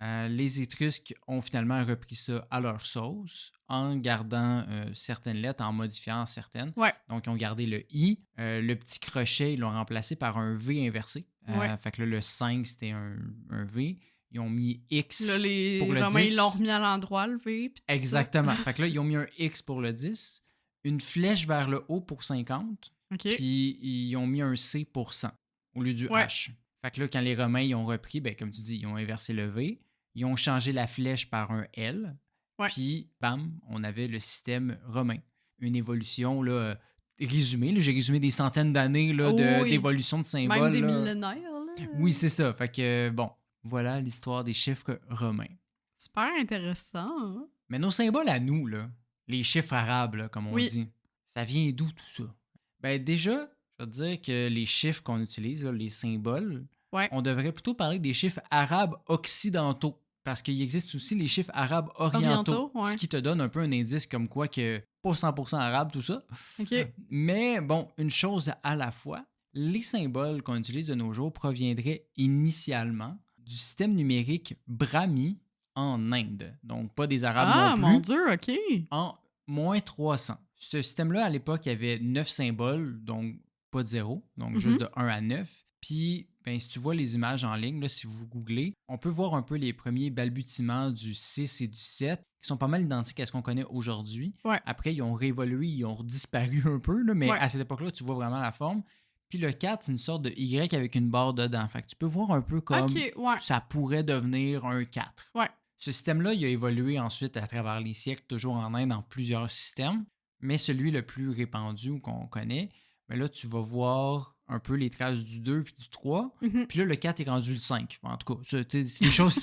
Les Étrusques ont finalement repris ça à leur sauce en gardant certaines lettres, en modifiant certaines. Ouais. Donc, ils ont gardé le I. Le petit crochet, ils l'ont remplacé par un V inversé. Ouais. Fait que là, le 5, c'était un V. Ils ont mis X Là, les pour le Romains, 10. ils l'ont remis à l'endroit, le V. Pis tout Exactement. Fait que là, ils ont mis un X pour le 10, une flèche vers le haut pour 50, ça. OK. puis ils ont mis un C pour 100 au lieu du Ouais. H. Fait que là, quand les Romains ils ont repris, ben, comme tu dis, ils ont inversé le V, ils ont changé la flèche par un L, Ouais. puis bam, on avait le système romain. Une évolution là, résumée. Là, j'ai résumé des centaines d'années là, Oui. d'évolution de symboles. Même des là. millénaires, là. Oui, c'est ça. Fait que, bon, voilà l'histoire des chiffres romains. Super intéressant. Hein? Mais nos symboles à nous, là, les chiffres arabes, là, comme on Oui. dit, ça vient d'où tout ça? Ben déjà, je veux te dire que les chiffres qu'on utilise, là, les symboles, Ouais. on devrait plutôt parler des chiffres arabes occidentaux. Parce qu'il existe aussi les chiffres arabes orientaux. Ouais. Ce qui te donne un peu un indice comme quoi que pas 100% arabe, tout ça. OK. Mais bon, une chose à la fois, les symboles qu'on utilise de nos jours proviendraient initialement du système numérique Brahmi en Inde. Donc, pas des Arabes Ah, non plus. mon Dieu, OK. En moins 300. Ce système-là, à l'époque, il y avait 9 symboles, donc pas de zéro, donc juste de 1 à 9. Puis, ben, si tu vois les images en ligne, là, si vous googlez, on peut voir un peu les premiers balbutiements du 6 et du 7, qui sont pas mal identiques à ce qu'on connaît aujourd'hui. Ouais. Après, ils ont réévolué, ils ont disparu un peu, là, mais Ouais. à cette époque-là, tu vois vraiment la forme. Puis le 4, c'est une sorte de Y avec une barre dedans. Fait que tu peux voir un peu comme OK, ouais. ça pourrait devenir un 4. Ouais. Ce système-là, il a évolué ensuite à travers les siècles, toujours en Inde, dans plusieurs systèmes. Mais celui le plus répandu ou qu'on connaît, ben là, tu vas voir un peu les traces du 2 puis du 3. Mhm. Puis là, le 4 est rendu le 5. En tout cas, c'est des choses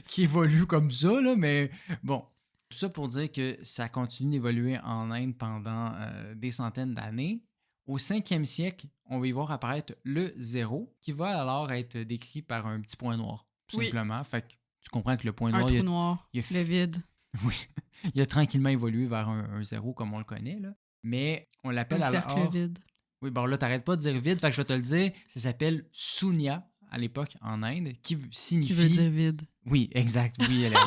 qui évoluent comme ça, là, mais bon. Tout ça pour dire que ça continue d'évoluer en Inde pendant des centaines d'années. Au 5e siècle, on va y voir apparaître le 0, qui va alors être décrit par un petit point noir, tout Oui. simplement. Fait que tu comprends que le point Un noir, trou noir. Le vide. oui, il a tranquillement évolué vers un 0 comme on le connaît, là. Mais on l'appelle Un alors... cercle vide. Oui, bon là, t'arrêtes pas de dire vide, fait que je vais te le dire. Ça s'appelle Sunya, à l'époque, en Inde, qui signifie... Qui veut dire vide. Oui, exact, oui, Hélène.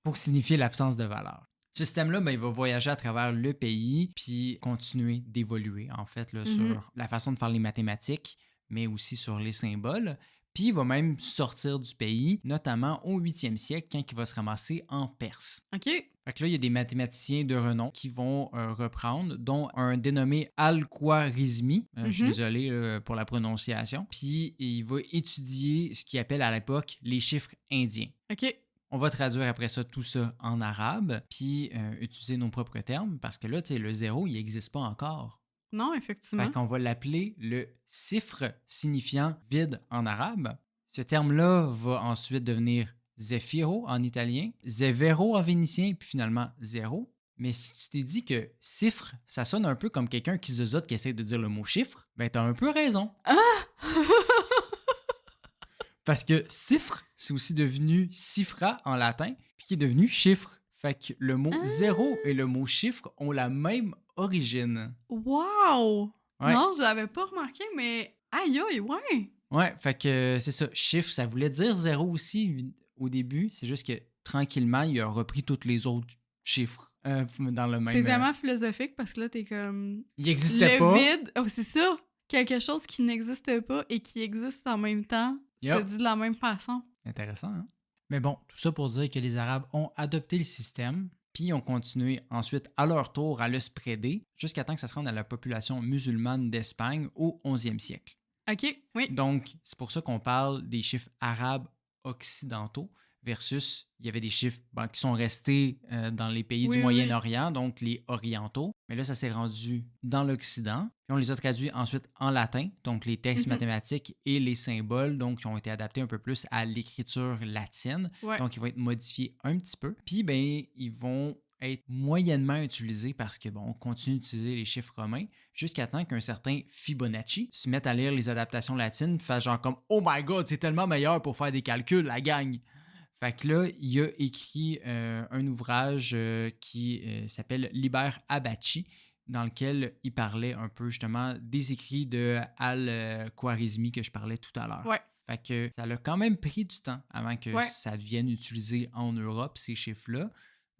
Pour signifier l'absence de valeur. Ce système-là, ben, il va voyager à travers le pays puis continuer d'évoluer, en fait, là, sur la façon de faire les mathématiques, mais aussi sur les symboles. Puis il va même sortir du pays, notamment au 8e siècle, quand il va se ramasser en Perse. OK. Fait que là, il y a des mathématiciens de renom qui vont reprendre, dont un dénommé Al-Khwarizmi. Je suis désolé pour la prononciation. Puis il va étudier ce qu'il appelle à l'époque les chiffres indiens. OK. On va traduire après ça tout ça en arabe, puis utiliser nos propres termes, parce que là, tu sais, le 0, il n'existe pas encore. Non, Fait effectivement. qu'on va l'appeler le sifre, signifiant vide en arabe. Ce terme-là va ensuite devenir zefiro en italien, zevero en vénitien, puis finalement zéro. Mais si tu t'es dit que cifre, ça sonne un peu comme quelqu'un qui zozote qui essaie de dire le mot chiffre, ben t'as un peu raison. Ah! Parce que cifre, c'est aussi devenu cifra en latin, puis qui est devenu chiffre. Fait que le mot zéro et le mot chiffre ont la même origine. Wow! Ouais. Non, je l'avais pas remarqué, mais aïe aïe, ouais! Ouais, fait que c'est ça. Chiffre, ça voulait dire zéro aussi au début. C'est juste que tranquillement, il a repris tous les autres chiffres dans le même. C'est vraiment philosophique parce que là, t'es comme. Il n'existait Le pas. vide, oh, c'est ça! Quelque chose qui n'existe pas et qui existe en même temps se dit de la même façon. Intéressant, hein? Mais bon, tout ça pour dire que les Arabes ont adopté le système, puis ont continué ensuite à leur tour à le spreader jusqu'à temps que ça se rende à la population musulmane d'Espagne au 11e siècle. OK, oui. Donc, c'est pour ça qu'on parle des chiffres arabes occidentaux versus, il y avait des chiffres qui sont restés dans les pays du Moyen-Orient, donc les orientaux. Mais là, ça s'est rendu dans l'Occident. Puis on les a traduits ensuite en latin, donc les textes mathématiques et les symboles, donc qui ont été adaptés un peu plus à l'écriture latine. Ouais. Donc, ils vont être modifiés un petit peu. Puis, ben, ils vont être moyennement utilisés parce que, bon, on continue d'utiliser les chiffres romains jusqu'à temps qu'un certain Fibonacci se mette à lire les adaptations latines, fasse genre comme « Oh my God, c'est tellement meilleur pour faire des calculs, la gang! » Fait que là, il a écrit un ouvrage qui s'appelle Liber Abaci, dans lequel il parlait un peu justement des écrits de Al-Khwarizmi que je parlais tout à l'heure. Ouais. Fait que ça a quand même pris du temps avant que ça devienne utilisé en Europe, ces chiffres-là.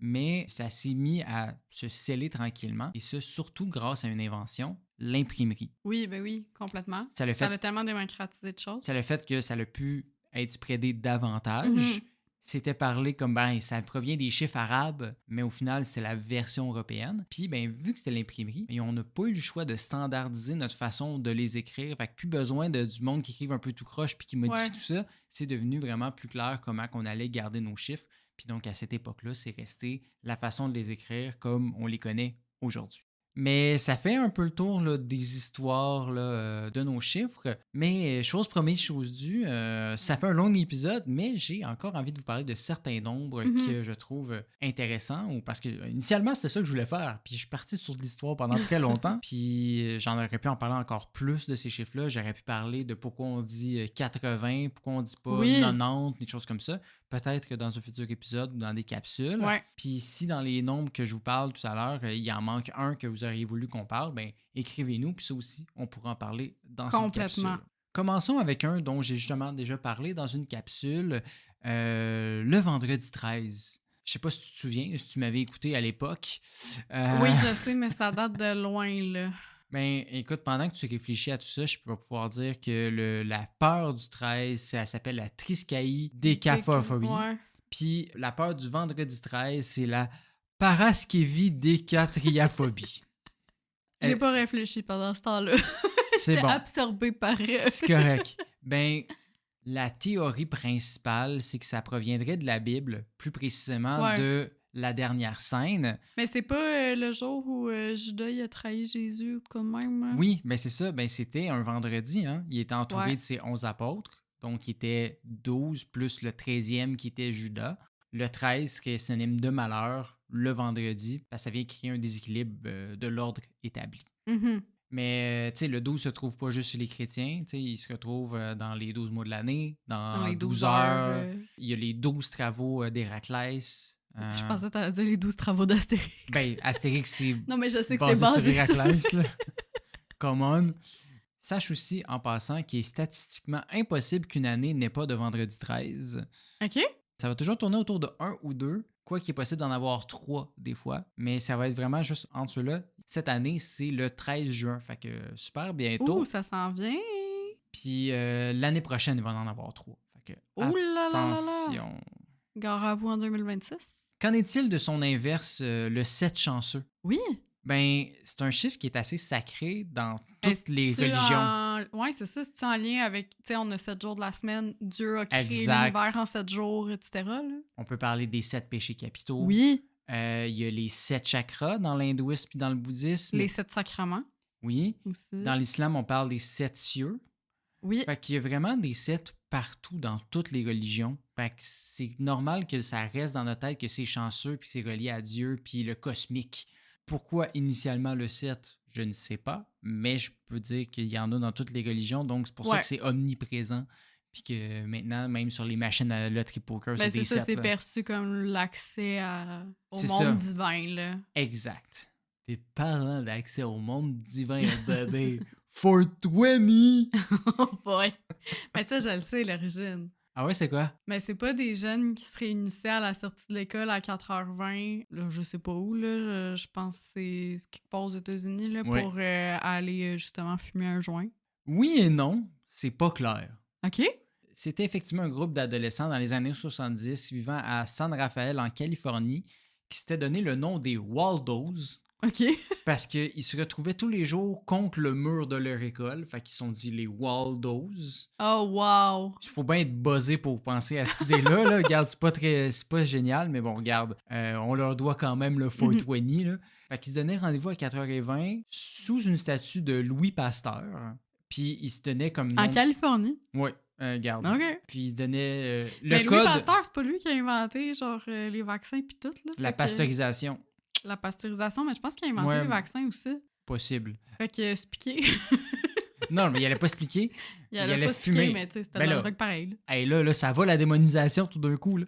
Mais ça s'est mis à se sceller tranquillement, et ça surtout grâce à une invention, l'imprimerie. Oui, ben oui, complètement. Ça a tellement démocratisé de choses. Ça a le fait que ça a pu être spreadé davantage. C'était parlé comme, ça provient des chiffres arabes, mais au final, c'était la version européenne. Puis, vu que c'était l'imprimerie, on n'a pas eu le choix de standardiser notre façon de les écrire. Fait que plus besoin du monde qui écrive un peu tout croche puis qui modifie tout ça. C'est devenu vraiment plus clair comment on allait garder nos chiffres. Puis donc, à cette époque-là, c'est resté la façon de les écrire comme on les connaît aujourd'hui. Mais ça fait un peu le tour là, des histoires là, de nos chiffres. Mais chose promise, chose due, ça fait un long épisode, mais j'ai encore envie de vous parler de certains nombres que je trouve intéressants. Ou parce que initialement, c'était ça que je voulais faire. Puis je suis parti sur de l'histoire pendant très longtemps. Puis j'en aurais pu en parler encore plus de ces chiffres-là. J'aurais pu parler de pourquoi on dit 80, pourquoi on dit pas 90, des choses comme ça. Peut-être que dans un futur épisode ou dans des capsules. Ouais. Puis si dans les nombres que je vous parle tout à l'heure, il en manque un que vous auriez voulu qu'on parle, écrivez-nous. Puis ça aussi, on pourra en parler dans une capsule. Commençons avec un dont j'ai justement déjà parlé dans une capsule, le vendredi 13. Je sais pas si tu te souviens, si tu m'avais écouté à l'époque. Oui, je sais, mais ça date de loin, là. Écoute, pendant que tu réfléchis à tout ça, je vais pouvoir dire que la peur du 13, ça s'appelle la triskaïdécaphobie. Puis la peur du vendredi 13, c'est la paraskevidécatriaphobie. J'ai pas réfléchi pendant ce temps-là. C'est bon. Absorbé par... C'est correct. La théorie principale, c'est que ça proviendrait de la Bible, plus précisément de la dernière scène. Mais c'est pas le jour où Judas il a trahi Jésus ou quoi de même? Hein? Oui, c'est ça. C'était un vendredi. Hein? Il était entouré de ses 11 apôtres. Donc, il était 12 plus le 13e qui était Judas. Le 13 qui est synonyme de malheur, le vendredi, parce que ça vient créer un déséquilibre de l'ordre établi. Mais le 12 se trouve pas juste chez les chrétiens. Il se retrouve dans les 12 mois de l'année, dans les 12 heures. Il y a les 12 travaux d'Héraclès. Je pensais que t'allais dire les 12 travaux d'Astérix. Astérix, c'est non, mais je sais que c'est basé sur Héraclès. Come on. Sache aussi, en passant, qu'il est statistiquement impossible qu'une année n'ait pas de vendredi 13. OK. Ça va toujours tourner autour de 1 ou 2, quoi qu'il est possible d'en avoir 3 des fois, mais ça va être vraiment juste entre ceux-là. Cette année, c'est le 13 juin, fait que super bientôt. Ouh, ça s'en vient! Puis l'année prochaine, il va en avoir 3. Fait que attention! Gare à vous en 2026. Qu'en est-il de son inverse, le 7 chanceux? Oui! Ben, c'est un chiffre qui est assez sacré dans toutes les religions. Oui, c'est ça. C'est-tu en lien avec, tu sais, on a 7 jours de la semaine, Dieu a créé Exact. l'univers en 7 jours, etc. Là? On peut parler des 7 péchés capitaux. Oui. Il y a les 7 chakras dans l'hindouisme et dans le bouddhisme. Les 7 sacrements. Oui. Aussi. Dans l'islam, on parle des 7 cieux. Oui. Fait qu'il y a vraiment des 7 partout dans toutes les religions. Fait que c'est normal que ça reste dans notre tête que c'est chanceux, puis c'est relié à Dieu, puis le cosmique. Pourquoi initialement le 7? Je ne sais pas, mais je peux dire qu'il y en a dans toutes les religions, donc c'est pour ça que c'est omniprésent. Puis que maintenant, même sur les machines à loterie poker, c'est des 7. C'est perçu comme l'accès au monde divin. Là. Exact. Puis parlant d'accès au monde divin, bébé, 420! Oh boy! Mais ça, je le sais, l'origine. Ah ouais, c'est quoi? Mais c'est pas des jeunes qui se réunissaient à la sortie de l'école à 4h20. Là, je sais pas où, là. Je pense que c'est quelque part aux États-Unis, là, pour aller justement fumer un joint. Oui et non, c'est pas clair. OK. C'était effectivement un groupe d'adolescents dans les années 70 vivant à San Rafael, en Californie, qui s'était donné le nom des Waldos. OK. Parce qu'ils se retrouvaient tous les jours contre le mur de leur école. Fait qu'ils se sont dit les Waldos. Oh, wow! Il faut bien être buzzé pour penser à cette idée-là. Là. Regarde, c'est pas génial, mais bon, regarde, on leur doit quand même le 420. Là. Fait qu'ils se donnaient rendez-vous à 4h20 sous une statue de Louis Pasteur. Puis ils se donnaient comme nom... En Californie? Oui. Regarde. OK. Puis il donnait le mais code... Louis Pasteur, c'est pas lui qui a inventé genre les vaccins puis tout, là. La pasteurisation. La pasteurisation, mais je pense qu'il a inventé les vaccins aussi. Possible. Fait que se piquer. Non, mais il allait pas se piquer. Il allait pas fumer. Piquer, mais tu sais, c'était de la drogue pareil. Là, ça va la démonisation tout d'un coup. Là.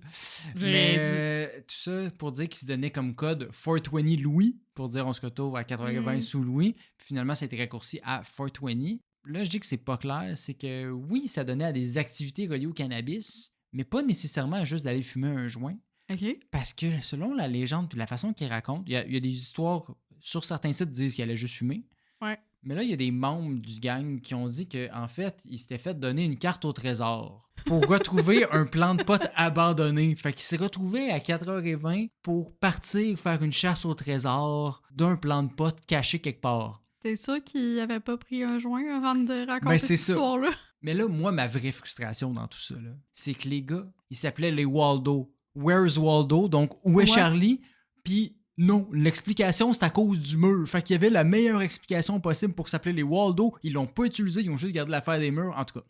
Mais tout ça pour dire qu'il se donnait comme code 420 Louis, pour dire on se retrouve à 4h20 sous Louis. Puis finalement, ça a été raccourci à 420. Là, je dis que c'est pas clair. C'est que oui, ça donnait à des activités reliées au cannabis, mais pas nécessairement juste d'aller fumer un joint. OK. Parce que selon la légende et la façon qu'il raconte, il y a des histoires sur certains sites qui disent qu'il allait juste fumer. Ouais. Mais là, il y a des membres du gang qui ont dit qu'en fait, il s'était fait donner une carte au trésor pour retrouver un plan de potes abandonné. Fait qu'il s'est retrouvé à 4h20 pour partir faire une chasse au trésor d'un plan de potes caché quelque part. T'es sûr qu'il avait pas pris un joint avant de raconter cette histoire-là? Mais là, moi, ma vraie frustration dans tout ça, là, c'est que les gars, ils s'appelaient les Waldo. Where's Waldo? Donc, où est Charlie? Puis non, l'explication, c'est à cause du mur. Fait qu'il y avait la meilleure explication possible pour s'appeler les Waldo. Ils l'ont pas utilisé, ils ont juste gardé l'affaire des murs. En tout cas.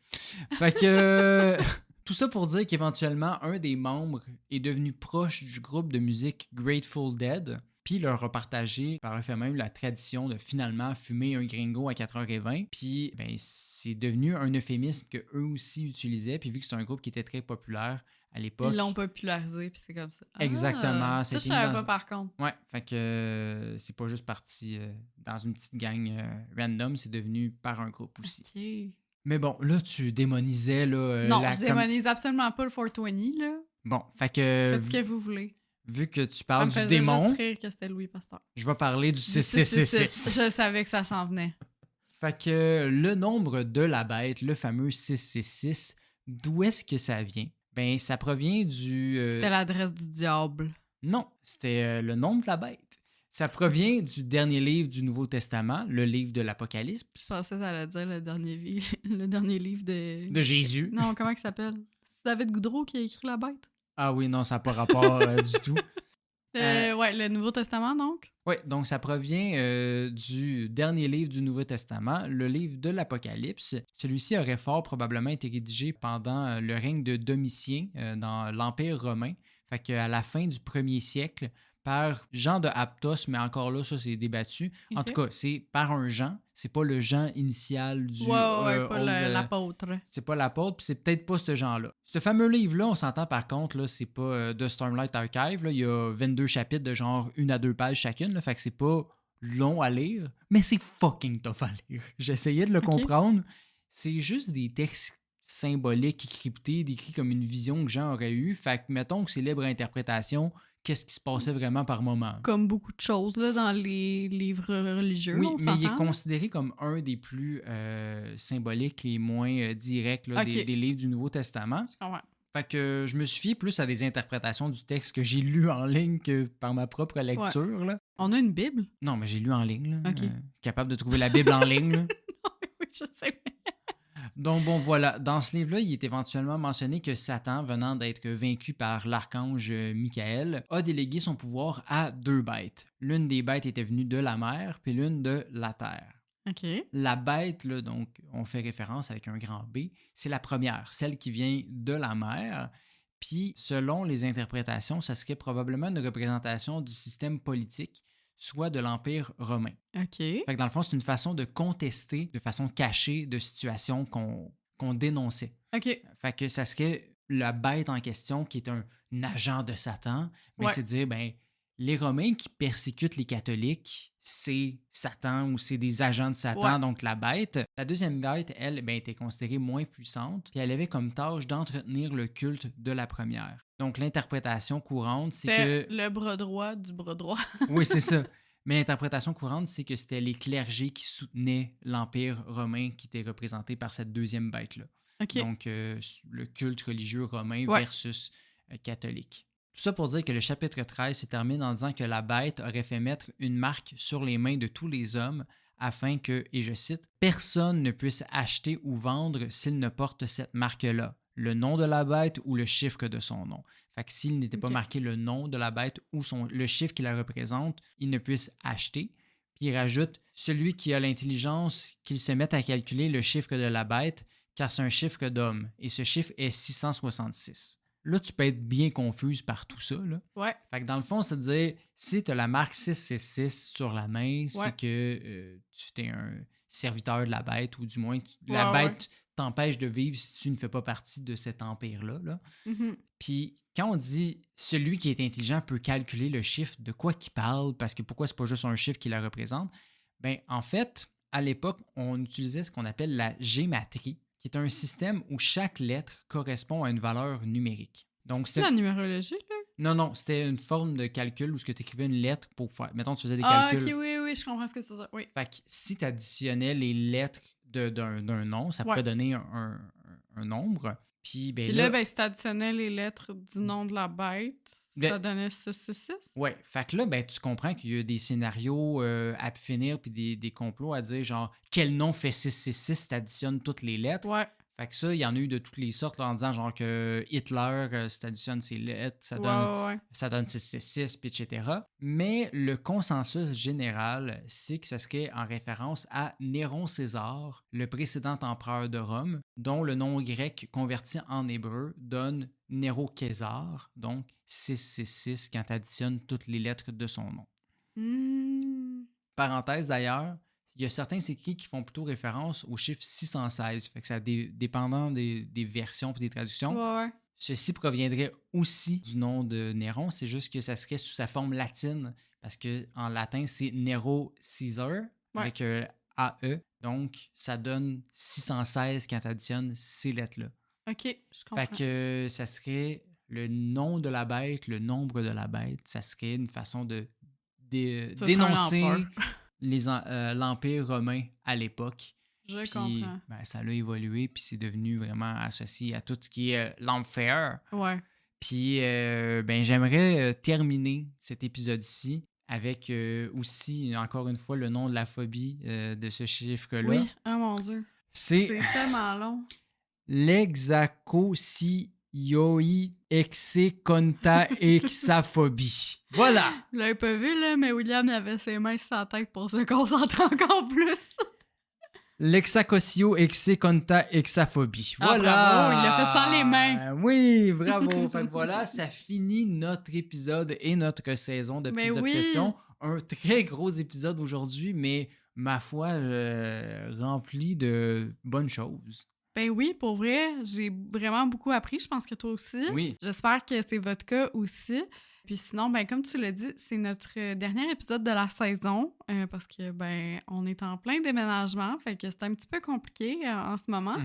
Fait que... tout ça pour dire qu'éventuellement, un des membres est devenu proche du groupe de musique Grateful Dead, puis leur a partagé par le fait même la tradition de finalement fumer un gringo à 4h20. Puis ben, c'est devenu un euphémisme qu'eux aussi utilisaient, puis vu que c'est un groupe qui était très populaire à l'époque... Ils l'ont popularisé, puis c'est comme ça. Exactement. Ça, je savais pas par contre. Ouais, fait que c'est pas juste parti dans une petite gang random, c'est devenu par un groupe aussi. OK. Mais bon, là, tu démonisais... là. Non, je démonise absolument pas le 420, là. Bon, fait que... Faites ce que vous voulez. Vu que tu parles du démon... Ça me faisait juste rire que c'était Louis Pasteur. Je vais parler du 6666. Je savais que ça s'en venait. Fait que le nombre de la bête, le fameux 666, d'où est-ce que ça vient? Ben, ça provient du... C'était l'adresse du diable. Non, c'était le nom de la bête. Ça provient du dernier livre du Nouveau Testament, le livre de l'Apocalypse. Je pensais que ça allait dire le dernier livre de... De Jésus. Non, comment il s'appelle? C'est David Goudreau qui a écrit la bête? Ah oui, non, ça n'a pas rapport du tout. Ouais, le Nouveau Testament, donc? Oui, donc ça provient du dernier livre du Nouveau Testament, le livre de l'Apocalypse. Celui-ci aurait fort probablement été rédigé pendant le règne de Domitien dans l'Empire romain. Fait qu'à la fin du 1er siècle, par Jean de Aptos, mais encore là, ça, c'est débattu. Okay. En tout cas, c'est par un Jean. C'est pas le Jean initial du... pas l'apôtre. C'est pas l'apôtre, puis c'est peut-être pas ce Jean-là. Ce fameux livre-là, on s'entend par contre, là, c'est pas de Stormlight Archive. Là, il y a 22 chapitres de genre 1 à 2 pages chacune. Là, fait que c'est pas long à lire, mais c'est fucking tough à lire. J'essayais de le comprendre. C'est juste des textes symboliques, cryptés, décrits comme une vision que Jean aurait eue. Fait que, mettons que c'est libre interprétation... Qu'est-ce qui se passait vraiment par moment. Comme beaucoup de choses là, dans les livres religieux. Oui, mais il est considéré comme un des plus symboliques et moins directs là, des livres du Nouveau Testament. Fait que je me suis fié plus à des interprétations du texte que j'ai lu en ligne que par ma propre lecture. Là. On a une Bible? Non, mais j'ai lu en ligne. Là. OK. Capable de trouver la Bible en ligne. Là. Non, oui, je sais. Donc, bon, voilà. Dans ce livre-là, il est éventuellement mentionné que Satan, venant d'être vaincu par l'archange Michael, a délégué son pouvoir à 2 bêtes. L'une des bêtes était venue de la mer, puis l'une de la terre. OK. La bête, là, donc, on fait référence avec un grand B, c'est la première, celle qui vient de la mer. Puis, selon les interprétations, ça serait probablement une représentation du système politique, soit de l'Empire romain. OK. Fait que dans le fond, c'est une façon de contester de façon cachée de situations qu'on dénonçait. OK. Fait que ça serait la bête en question qui est un agent de Satan, mais Ouais. c'est de dire, ben, les Romains qui persécutent les catholiques, c'est Satan ou c'est des agents de Satan, Ouais. donc la bête. La deuxième bête, elle, ben, était considérée moins puissante, puis elle avait comme tâche d'entretenir le culte de la première. Donc l'interprétation courante, c'est C'était que... le bras droit du bras droit. Oui, c'est ça. Mais l'interprétation courante, c'est que c'était les clergés qui soutenaient l'Empire romain qui était représenté par cette deuxième bête-là. OK. Donc, le culte religieux romain Ouais. versus catholique. Tout ça pour dire que le chapitre 13 se termine en disant que la bête aurait fait mettre une marque sur les mains de tous les hommes afin que, et je cite, « Personne ne puisse acheter ou vendre s'il ne porte cette marque-là, le nom de la bête ou le chiffre de son nom. » Fait que s'il n'était pas OK. marqué le nom de la bête ou le chiffre qui la représente, il ne puisse acheter. Puis il rajoute « Celui qui a l'intelligence qu'il se mette à calculer le chiffre de la bête, car c'est un chiffre d'homme, et ce chiffre est 666. » Là, tu peux être bien confuse par tout ça. Là. Ouais. Fait que dans le fond, c'est de dire, si tu as la marque 666 sur la main, c'est que tu es un serviteur de la bête, ou du moins, la bête t'empêche de vivre si tu ne fais pas partie de cet empire-là. Là. Mhm. Puis quand on dit celui qui est intelligent peut calculer le chiffre, de quoi qu'il parle, parce que pourquoi c'est pas juste un chiffre qui la représente, ben en fait, à l'époque, on utilisait ce qu'on appelle la gématrie, qui est un système où chaque lettre correspond à une valeur numérique. Donc, c'est la numérologie, là? Non, c'était une forme de calcul où tu écrivais une lettre pour faire... Mettons, tu faisais des Ah, calculs. OK, oui, je comprends ce que c'est ça. Oui. Fait que si tu additionnais les lettres d'un nom, ça pourrait donner un nombre. Puis, ben, Puis là, ben, si tu additionnais les lettres du nom de la bête, ça donnait 666? Ouais. Fait que là, ben, tu comprends qu'il y a des scénarios à finir puis des complots à dire genre quel nom fait 666 si tu additionnes toutes les lettres. Ouais. Fait que ça, il y en a eu de toutes les sortes là, en disant genre que Hitler, si tu additionnes ses lettres, ça donne 666, puis etc. Mais le consensus général, c'est que ça serait en référence à Néron César, le précédent empereur de Rome, dont le nom grec converti en hébreu donne Nero Caesar, donc 666 quand tu additionnes toutes les lettres de son nom. Parenthèse d'ailleurs, il y a certains écrits qui font plutôt référence au chiffre 616, fait que ça dépendant des versions et des traductions. Ceci proviendrait aussi du nom de Néron, c'est juste que ça serait sous sa forme latine, parce qu'en latin, c'est Nero Caesar, avec AE, donc ça donne 616 quand tu additionnes ces lettres-là. OK, je comprends. Fait que ça serait le nom de la bête, le nombre de la bête, ça serait une façon de dénoncer l'Empire romain à l'époque. Je comprends. Ben, ça a évolué, puis c'est devenu vraiment associé à tout ce qui est l'enfer. Ouais. Puis, ben, j'aimerais terminer cet épisode-ci avec aussi, encore une fois, le nom de la phobie de ce chiffre-là. Oui, oh mon Dieu. C'est tellement long. L'exacosioiexecontaexaphobie. Voilà! Vous l'avez pas vu, là, mais William il avait ses mains sur sa tête pour se concentrer encore plus. L'exacosioiexecontaexaphobie. Voilà! Bravo, il l'a fait sans les mains. Oui, bravo! Fait que voilà, ça finit notre épisode et notre saison de Petites Obsessions. Un très gros épisode aujourd'hui, mais ma foi, rempli de bonnes choses. Ben oui, pour vrai, j'ai vraiment beaucoup appris. Je pense que toi aussi. Oui. J'espère que c'est votre cas aussi. Puis sinon, ben comme tu l'as dit, c'est notre dernier épisode de la saison parce que ben on est en plein déménagement, fait que c'est un petit peu compliqué en ce moment.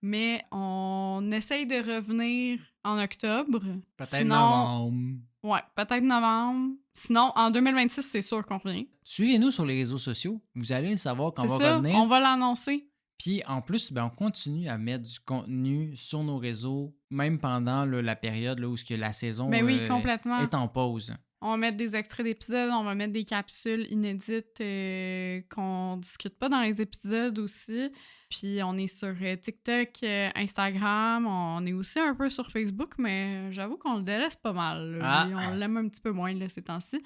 Mais on essaye de revenir en octobre. Peut-être novembre. Ouais, peut-être novembre. Sinon, en 2026, c'est sûr qu'on revient. Suivez-nous sur les réseaux sociaux. Vous allez le savoir quand on va revenir. On va l'annoncer. Puis en plus, ben, on continue à mettre du contenu sur nos réseaux, même pendant là, la période là, où ce que la saison Ben oui, complètement. est en pause. On va mettre des extraits d'épisodes, on va mettre des capsules inédites qu'on discute pas dans les épisodes aussi. Puis on est sur TikTok, Instagram, on est aussi un peu sur Facebook, mais j'avoue qu'on le délaisse pas mal. On l'aime un petit peu moins là, ces temps-ci.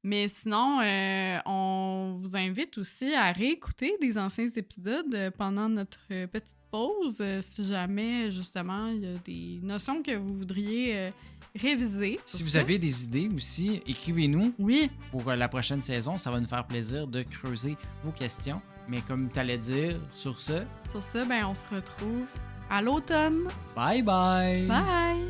Mais sinon, on vous invite aussi à réécouter des anciens épisodes pendant notre petite pause, si jamais, justement, il y a des notions que vous voudriez réviser. Si vous avez des idées aussi, écrivez-nous. Oui. Pour la prochaine saison, ça va nous faire plaisir de creuser vos questions. Mais comme tu allais dire, sur ce... Sur ce, ben, on se retrouve à l'automne. Bye bye! Bye!